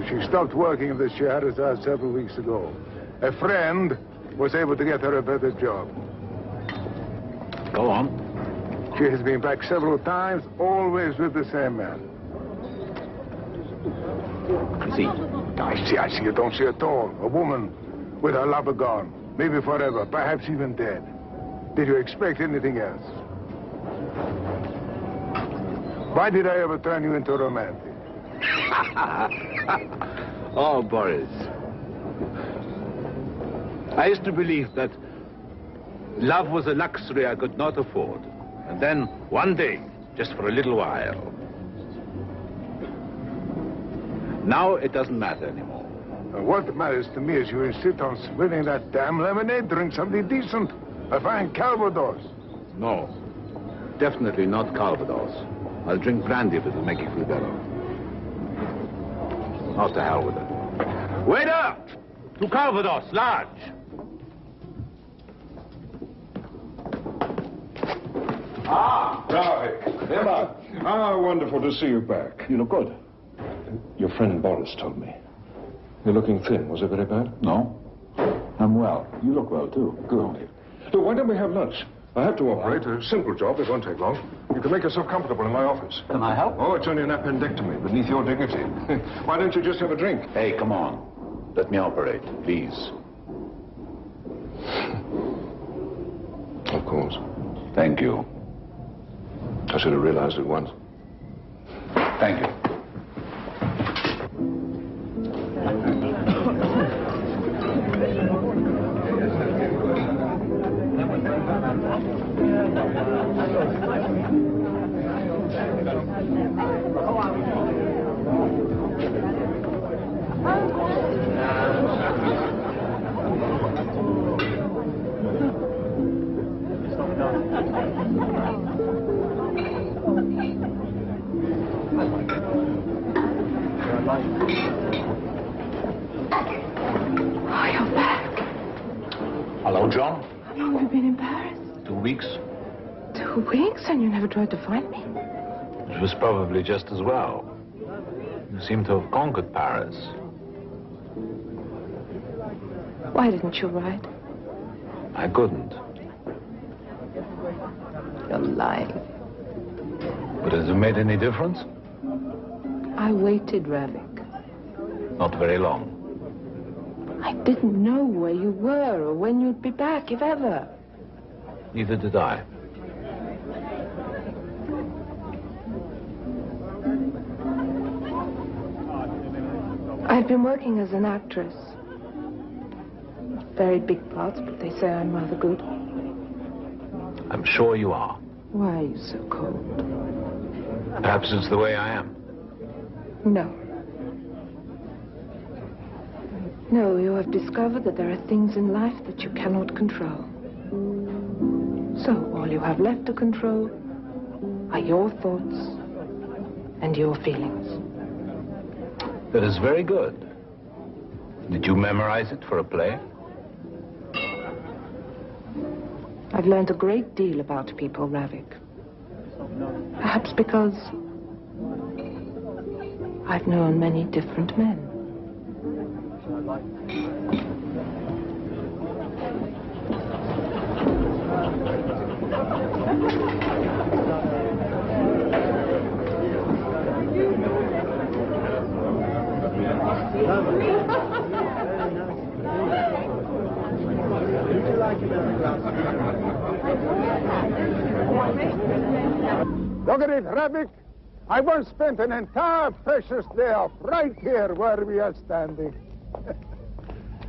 She stopped working at the Scheherazade several weeks ago. A friend was able to get her a better job. Go on. She has been back several times, always with the same man. See? I see. You don't see at all. A woman with her lover gone. Maybe forever, perhaps even dead. Did you expect anything else? Why did I ever turn you into a romantic? Oh, Boris. I used to believe that love was a luxury I could not afford. And then, one day, just for a little while. Now it doesn't matter anymore. What matters to me is you insist on spilling that damn lemonade. Drink something decent. A fine Calvados. No. Definitely not Calvados. I'll drink brandy if it'll make you feel better. Out to hell with it. Waiter! To Calvados, large. Ravik. Emma. Ah, wonderful to see you back. You look good. Your friend Boris told me. You're looking thin. Was it very bad? No. I'm well. You look well, too. Good. Look, why don't we have lunch? I have to operate. A simple job. It won't take long. You can make yourself comfortable in my office. Can I help? Oh, it's only an appendectomy beneath your dignity. Why don't you just have a drink? Hey, come on. Let me operate, please. Of course. Thank you. I should have realized at once. Thank you. Oh, you're back. Hello, John. How long have you been in Paris? 2 weeks. 2 weeks, and you never tried to find me? It was probably just as well. You seem to have conquered Paris. Why didn't you write? I couldn't. You're lying. But has it made any difference? I waited, Ravik. Not very long. I didn't know where you were or when you'd be back, if ever. Neither did I. I've been working as an actress. Very big parts, but they say I'm rather good. I'm sure you are. Why are you so cold? Perhaps it's the way I am. No. No, you have discovered that there are things in life that you cannot control. So all you have left to control are your thoughts and your feelings. That is very good. Did you memorize it for a play? I've learned a great deal about people, Ravik. Perhaps because I've known many different men. Look at it, Rabbit. I once spent an entire precious day off right here where we are standing.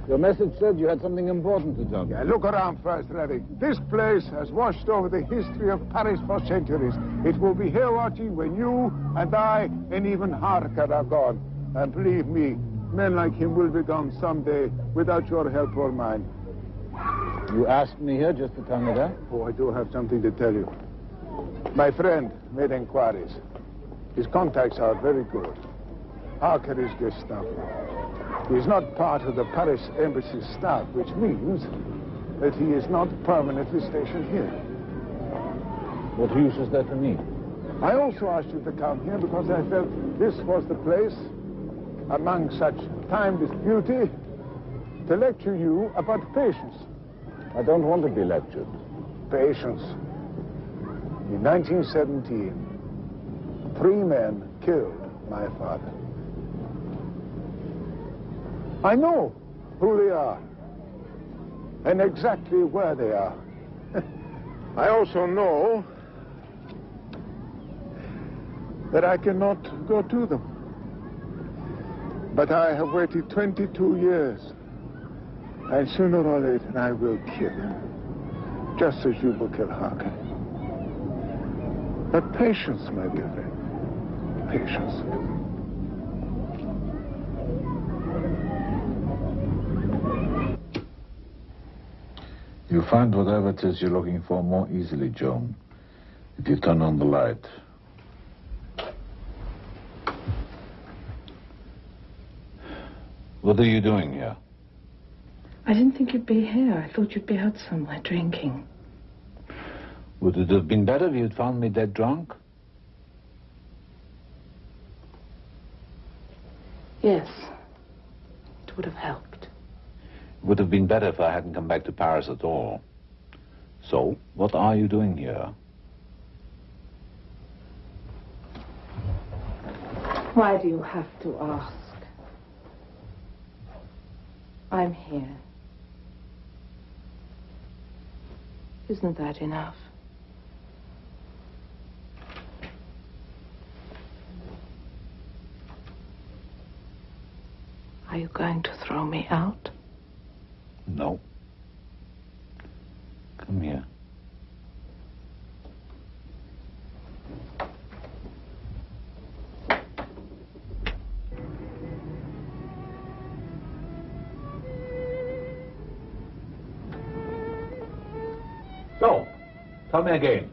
Your message said you had something important to tell me. Yeah, look around first, Rabbit. This place has washed over the history of Paris for centuries. It will be here watching when you and I and even Harker are gone. And believe me, men like him will be gone someday without your help or mine. You asked me here just to tell me that? Oh, I do have something to tell you. My friend made inquiries. His contacts are very good. Harker is just starting. He is not part of the Paris embassy staff, which means that he is not permanently stationed here. What use is that to me? I also asked you to come here because I felt this was the place, among such timeless beauty, to lecture you about patience. I don't want to be lectured. Patience. In 1917, 3 men killed my father. I know who they are and exactly where they are. I also know that I cannot go to them. But I have waited 22 years, and sooner or later I will kill him, just as you will kill Harker. But patience, my dear friend, patience. You find whatever it is you're looking for more easily, Joan, if you turn on the light. What are you doing here? I didn't think you'd be here. I thought you'd be out somewhere drinking. Would it have been better if you'd found me dead drunk? Yes. It would have helped. It would have been better if I hadn't come back to Paris at all. So, what are you doing here? Why do you have to ask? I'm here. Isn't that enough? Are you going to throw me out? No. Come here. So, tell me again,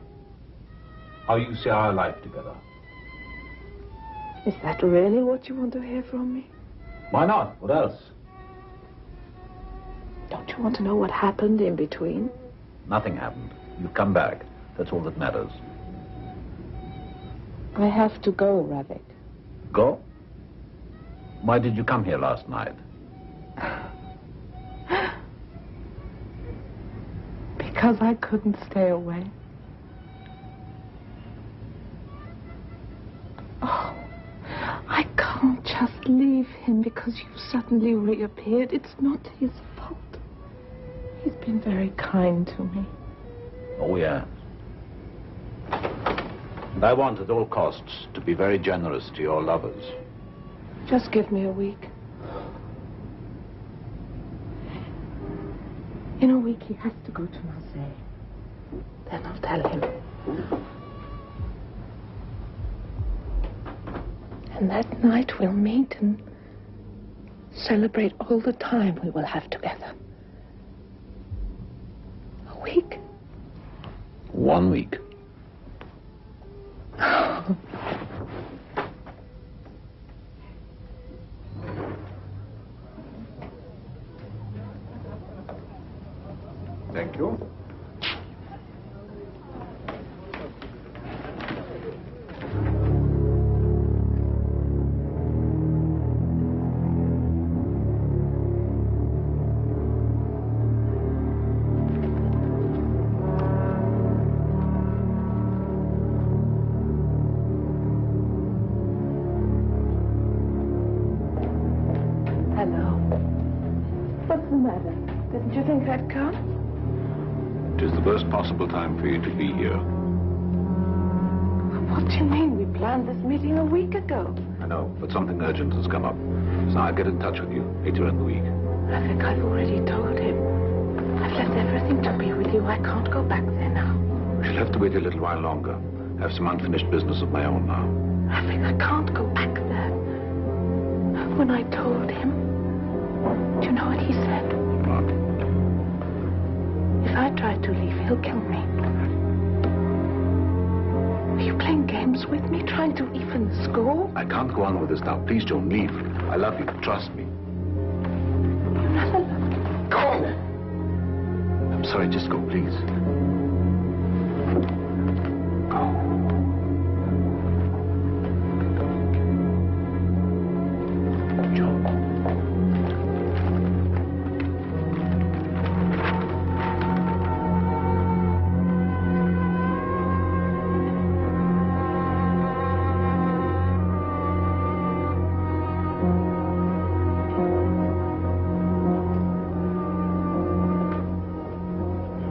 how you see our life together. Is that really what you want to hear from me? Why not? What else? Don't you want to know what happened in between? Nothing happened. You come back. That's all that matters. I have to go, Ravik. Go? Why did you come here last night? Because I couldn't stay away. Oh, I can't just leave him because you suddenly reappeared. It's not his fault. He's been very kind to me. Oh, yes. And I want at all costs to be very generous to your lovers. Just give me a week. In a week, he has to go to Marseille. Then I'll tell him. And that night we'll meet and celebrate all the time we will have together. A week? 1 week. Thank you. What's the matter? Didn't you think I'd come? It is the worst possible time for you to be here. What do you mean? We planned this meeting a week ago. I know, but something urgent has come up. So I'll get in touch with you later in the week. I think I've already told him. I've left everything to be with you. I can't go back there now. We shall have to wait a little while longer. I have some unfinished business of my own now. I think I can't go back there. When I told him, do you know what he said? What? If I try to leave, he'll kill me. Are you playing games with me, trying to even the score? I can't go on with this now. Please, Joan, leave. I love you. Trust me. You never loved me. Go! I'm sorry. Just go, please. Go. Joan.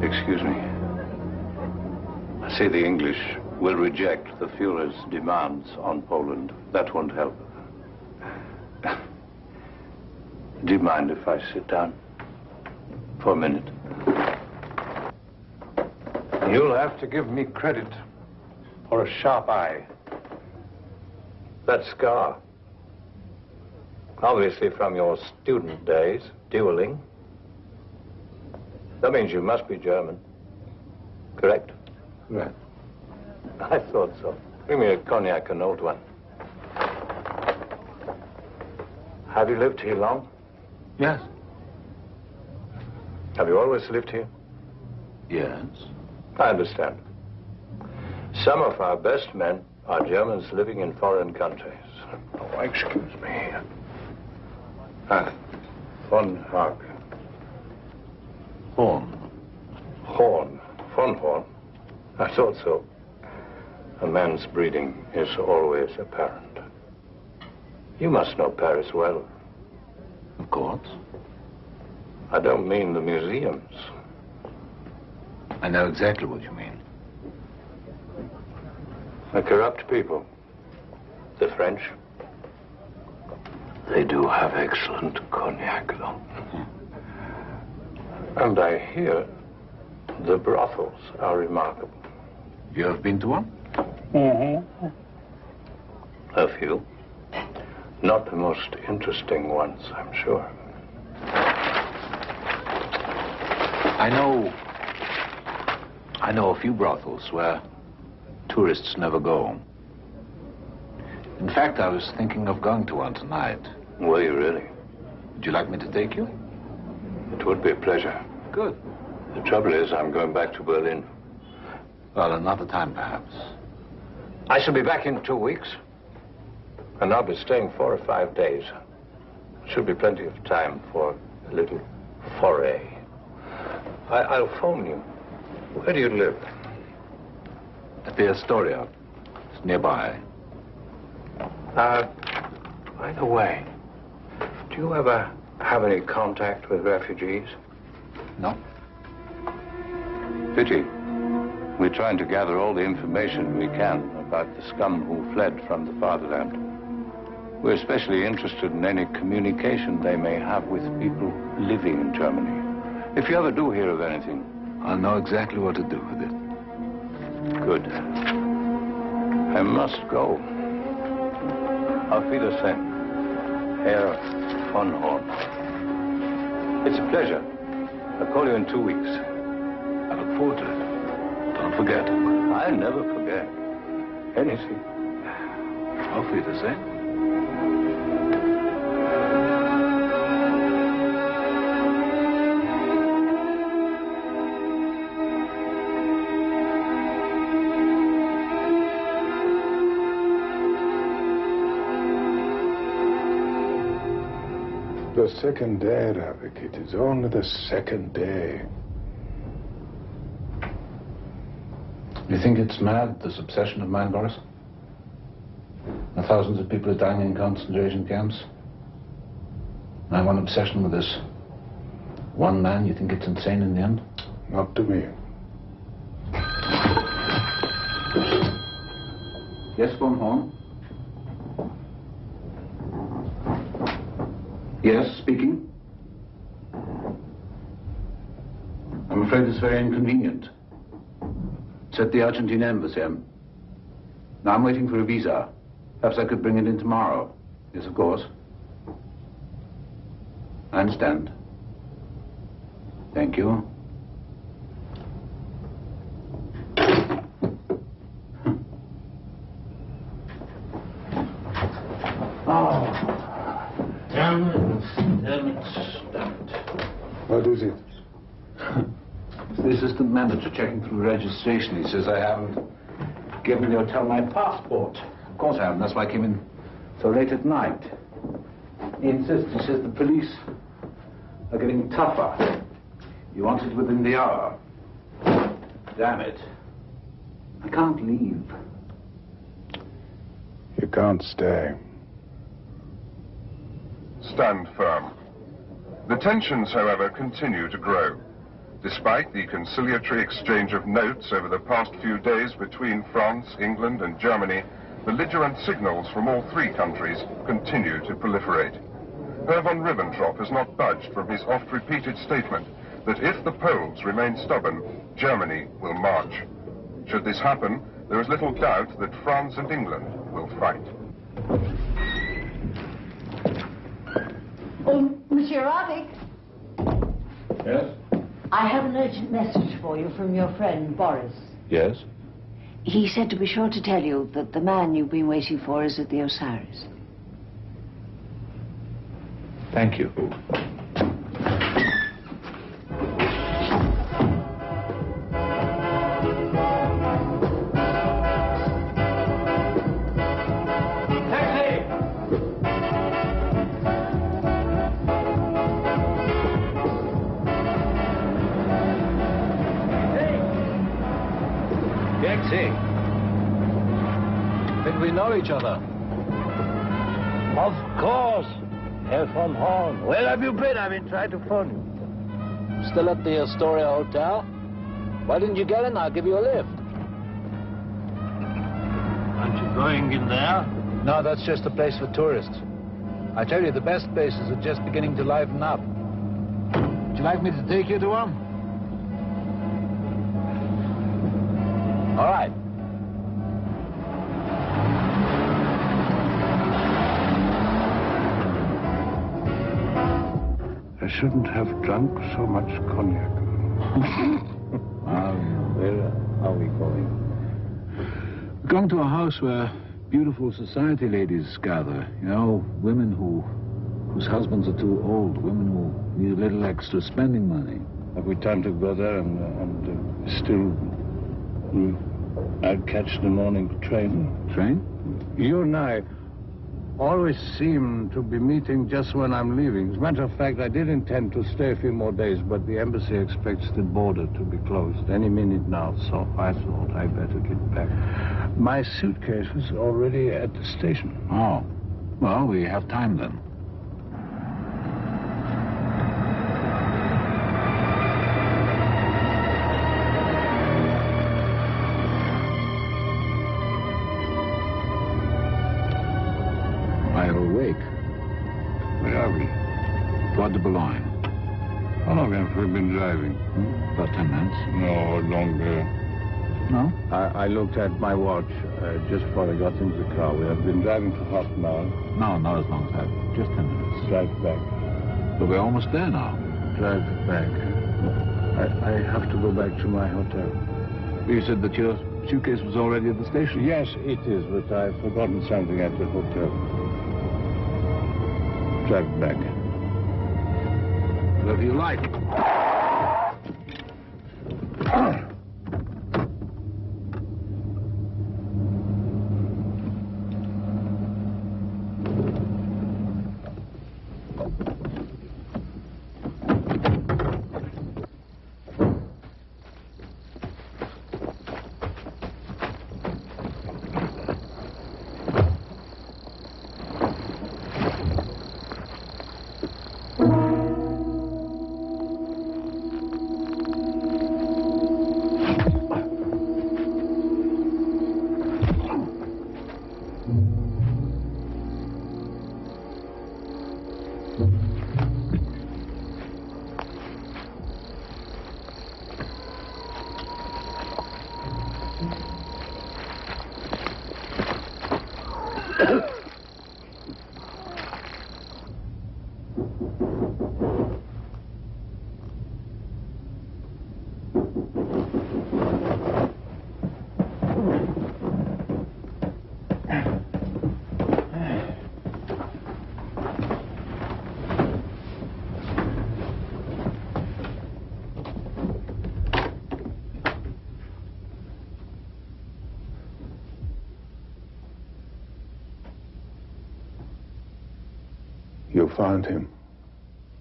Excuse me. I say the English will reject the Führer's demands on Poland. That won't help. Do you mind if I sit down for a minute? You'll have to give me credit for a sharp eye. That scar, obviously from your student days, dueling. That means you must be German, correct? Right. I thought so. Bring me a cognac, an old one. Have you lived here long? Yes. Have you always lived here? Yes. I understand. Some of our best men are Germans living in foreign countries. Oh, excuse me. Von Hagen. Horn. Horn. Von Horn. I thought so. A man's breeding is always apparent. You must know Paris well. Of course. I don't mean the museums. I know exactly what you mean. The corrupt people. The French. They do have excellent cognac, though. And I hear the brothels are remarkable. You have been to one? Mm-hmm. A few. Not the most interesting ones, I'm sure. I know a few brothels where tourists never go. In fact, I was thinking of going to one tonight. Were you really? Would you like me to take you? It would be a pleasure. Good. The trouble is, I'm going back to Berlin. Well, another time, perhaps. I shall be back in 2 weeks. And I'll be staying 4 or 5 days. Should be plenty of time for a little foray. I'll phone you. Where do you live? At the Astoria. It's nearby. By the way, do you ever have any contact with refugees? No. Pity. We're trying to gather all the information we can about the scum who fled from the fatherland. We're especially interested in any communication they may have with people living in Germany. If you ever do hear of anything, I'll know exactly what to do with it. Good. I must go. Auf Wiedersehen, Herr von Horn. It's a pleasure. I'll call you in 2 weeks. I look forward to it. Don't forget. I'll never forget anything. Auf Wiedersehen. The second day, Ravik. It is only the second day. You think it's mad, this obsession of mine, Boris? And thousands of people are dying in concentration camps. I have one obsession with this One man, you think it's insane in the end? Not to me. Yes, von Horn? Yes, speaking. I'm afraid it's very inconvenient. It's at the Argentine embassy. Now I'm waiting for a visa. Perhaps I could bring it in tomorrow. Yes, of course. I understand. Thank you. Damn it. What is it? The assistant manager checking through registration. He says I haven't given the hotel my passport. Of course I haven't. That's why I came in so late at night. He insists. He says the police are getting tougher. He wants it within the hour. Damn it. I can't leave. You can't stay. Stand firm. The tensions, however, continue to grow. Despite the conciliatory exchange of notes over the past few days between France, England, and Germany, belligerent signals from all three countries continue to proliferate. Herr von Ribbentrop has not budged from his oft-repeated statement that if the Poles remain stubborn, Germany will march. Should this happen, there is little doubt that France and England will fight. Monsieur Ravik. Yes? I have an urgent message for you from your friend, Boris. Yes? He said to be sure to tell you that the man you've been waiting for is at the Osiris. Thank you. Think we know each other? Of course, Herr von Horn. Where have you been? I've been trying to phone you. Still at the Astoria Hotel? Why didn't you get in? I'll give you a lift. Aren't you going in there? No, that's just a place for tourists. I tell you, the best places are just beginning to liven up. Would you like me to take you to one? All right. I shouldn't have drunk so much cognac. Where are we going? We're going to a house where beautiful society ladies gather. You know, women whose husbands are too old, women who need a little extra spending money. Have we time to go there and still... I'll catch the morning train. Train? You and I always seem to be meeting just when I'm leaving. As a matter of fact, I did intend to stay a few more days, but the embassy expects the border to be closed any minute now, so I thought I'd better get back. My suitcase is already at the station. Oh. Well, we have time then. Where are we? Bois de Boulogne. How long have we been driving? About 10 minutes. No, longer. No? I looked at my watch just before I got into the car. We have been driving for half an hour. No, not as long as that. Just 10 minutes. Drive back. But we're almost there now. Drive back. I have to go back to my hotel. You said that your suitcase was already at the station? Yes, it is, but I've forgotten something at the hotel. Drive back. Whatever you like. You found him.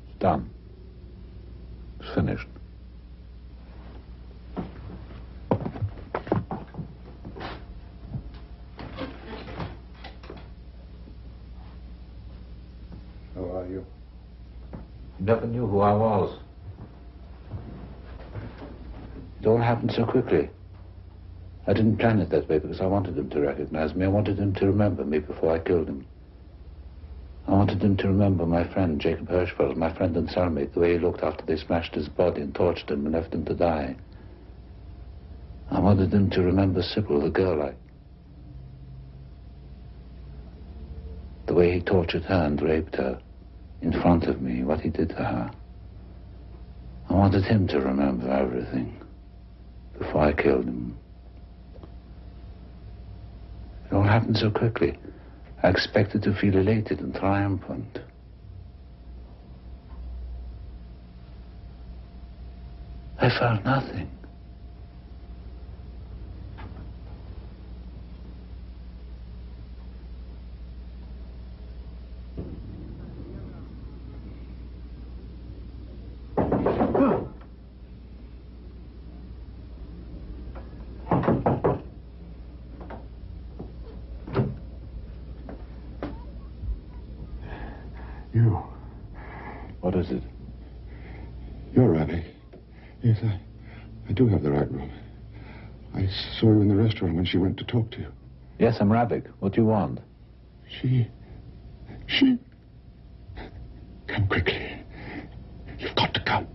It's done. It's finished. How are you? You never knew who I was. It all happened so quickly. I didn't plan it that way because I wanted him to recognize me. I wanted him to remember me before I killed him. I wanted him to remember my friend, Jacob Hirschfeld, my friend and cellmate, the way he looked after they smashed his body and tortured him and left him to die. I wanted him to remember Sybil, the girl the way he tortured her and raped her in front of me, what he did to her. I wanted him to remember everything before I killed him. It all happened so quickly. I expected to feel elated and triumphant. I felt nothing. You. What is it? You're Ravic. Yes, I do have the right room. I saw you in the restaurant when she went to talk to you. Yes, I'm Ravic. What do you want? She... Come quickly. You've got to come.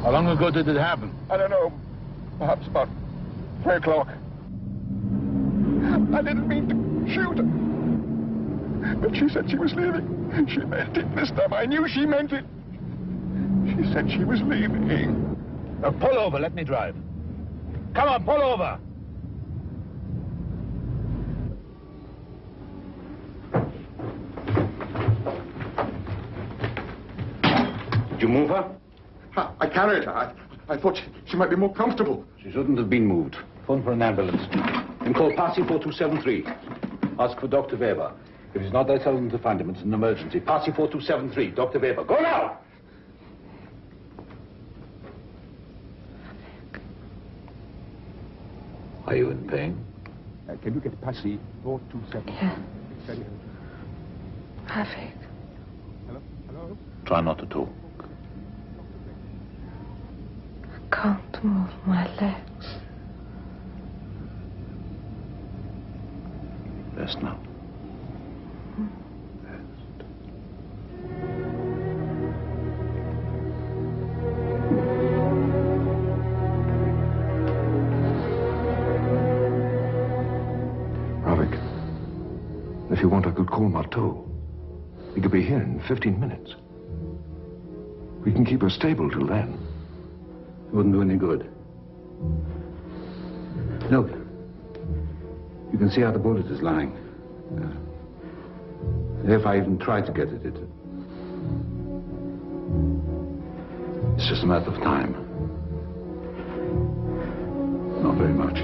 How long ago did it happen? I don't know. Perhaps about 3 o'clock. I didn't mean to shoot her. But she said she was leaving. She meant it this time. I knew she meant it. She said she was leaving. Now pull over, let me drive. Come on, pull over. Did you move her? I carried her. I thought she might be more comfortable. She shouldn't have been moved. Phone for an ambulance. Then call Parsi 4273. Ask for Dr. Weber. If he's not there, tell them to find him. It's an emergency. Parsi 4273. Dr. Weber. Go now! Are you in pain? Can you get Parsi 427? Yeah. Very Ravic. Hello? Try not to talk. I can't move my legs. Rest now. Ravic, if you want, I could call Marteau. He could be here in 15 minutes. We can keep her stable till then. It wouldn't do any good. Look. You can see how the bullet is lying. If I even try to get at it, it's just a matter of time. Not very much.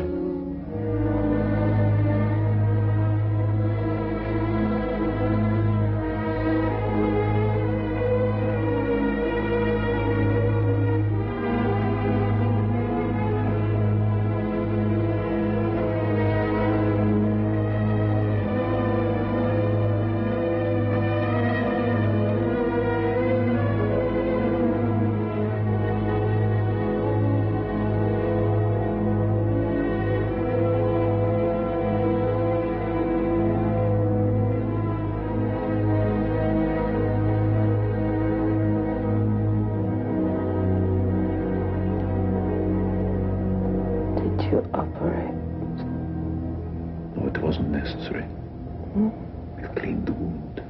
You operate. No, it wasn't necessary. Hmm? You cleaned the wound.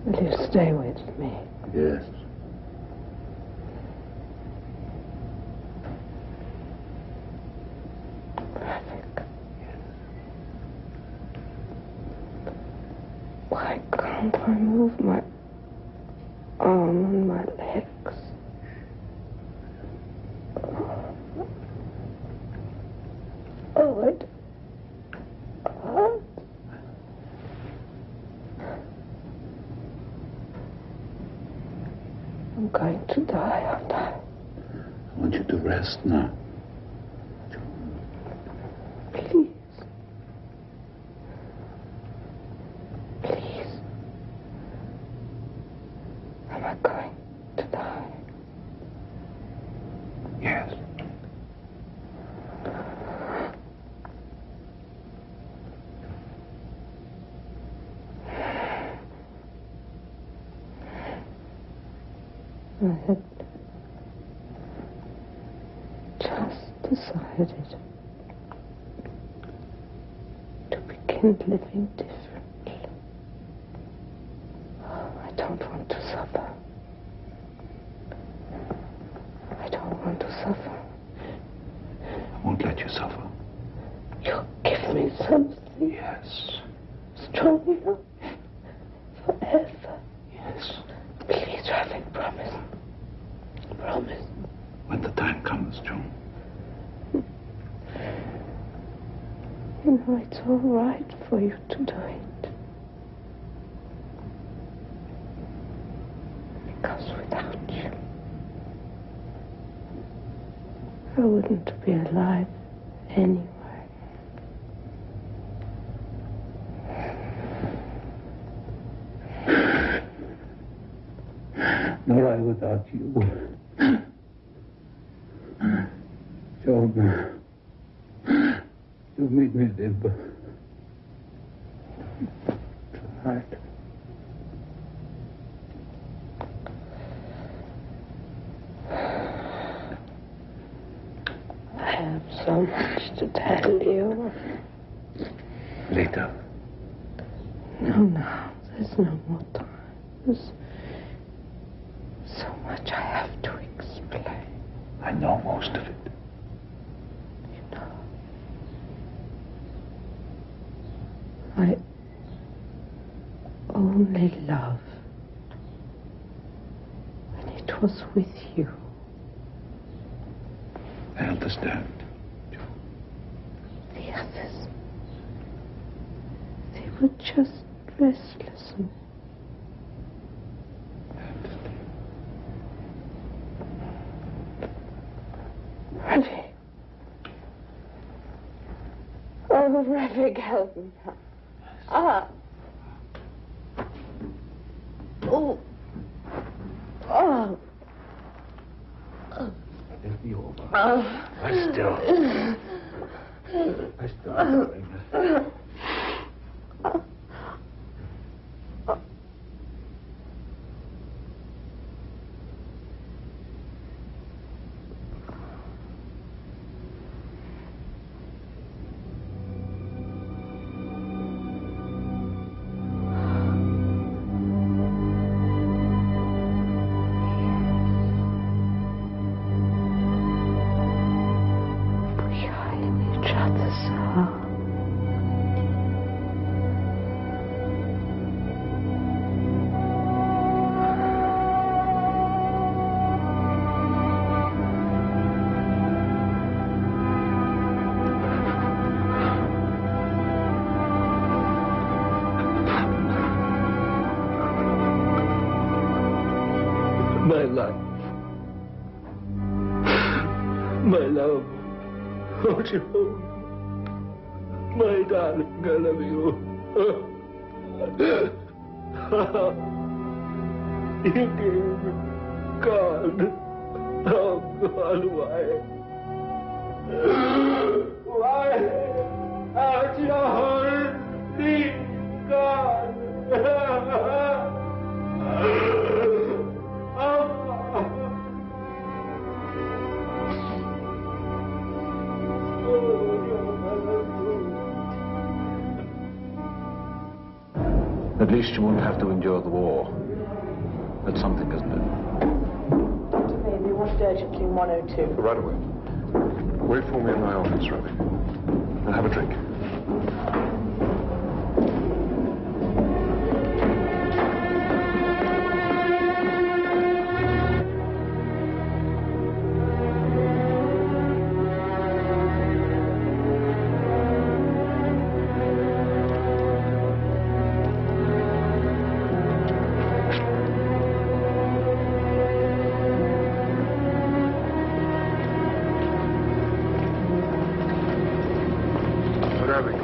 Will you stay with me? Yes. Ravic. Why can't I move my arm and my legs? Oh, it hurts. I'm going to die, aren't I? I want you to rest now. Please. Please. Am I going to die? Yes. I had just decided to begin living differently. I don't want to suffer. I don't want to suffer. I won't let you suffer. You'll give me something. Yes. Strong enough. Forever. Yes. Please, Rafiq, promise. Promise. When the time comes, Joan. You know, it's all right for you to do it. Because without you, I wouldn't be alive anyway. Nor I without you. Joan, you made me live. Tonight. I have so much to tell you. Later. No, there's no more time. There's so much I have to explain. I know most of it. You know. I only loved when it was with you. I understand. The others, they were just restless and Rafiq. Oh, Rafiq, help me. Ah. Oh. Oh. It'll be over. Oh. Lie still. Lie still, darling. My life. My love. Oh, Joan. My darling, I love you. You gave me God. Oh, God, why? Why aren't you holy God? At least you won't have to endure the war. That's something, isn't it? Dr. Baby, wanted urgently in 102. Right away. Wait for me in my office, Ravi. Now have a drink.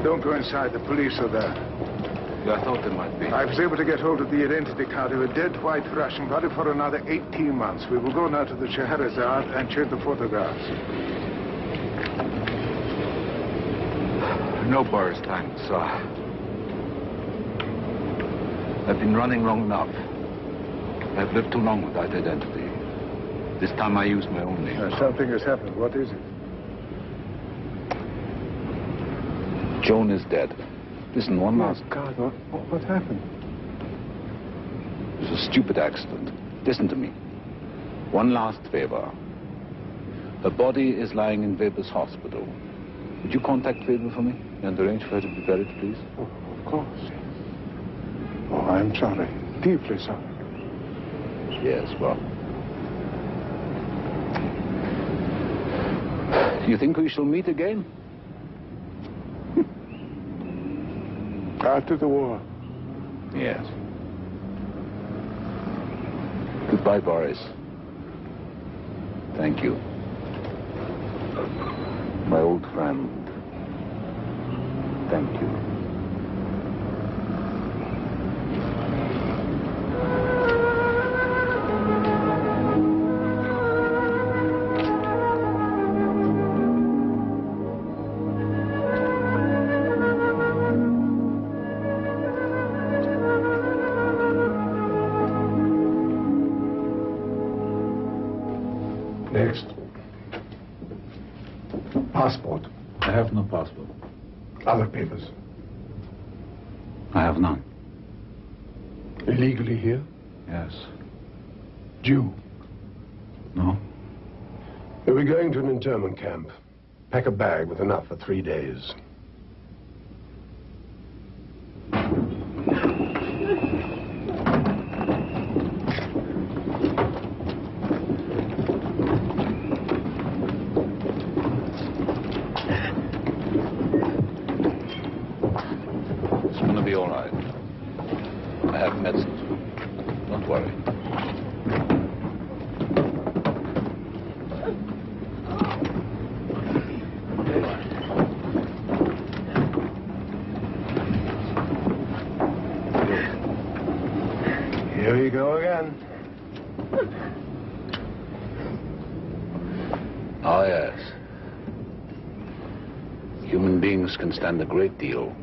Don't go inside. The police are there. Yeah, I thought there might be. I was able to get hold of the identity card of a dead white Russian body for another 18 months. We will go now to the Scheherazade and check the photographs. No, Boris, thanks. I've been running long enough. I've lived too long without identity. This time I use my own name. Something has happened. What is it? Joan is dead. Listen, one last... God, what happened? It was a stupid accident. Listen to me. One last favor. Her body is lying in Weber's hospital. Would you contact Weber for me and arrange for her to be buried, please? Oh, of course. Oh, I'm sorry. Deeply sorry. Yes, well... Do you think we shall meet again? After the war. Yes. Goodbye, Boris. Thank you. My old friend. Thank you. Next. Passport. I have no passport. Other papers. I have none. Illegally here? Yes. Jew? No. We're going to an internment camp. Pack a bag with enough for 3 days. Here we go again. Oh, yes. Human beings can stand a great deal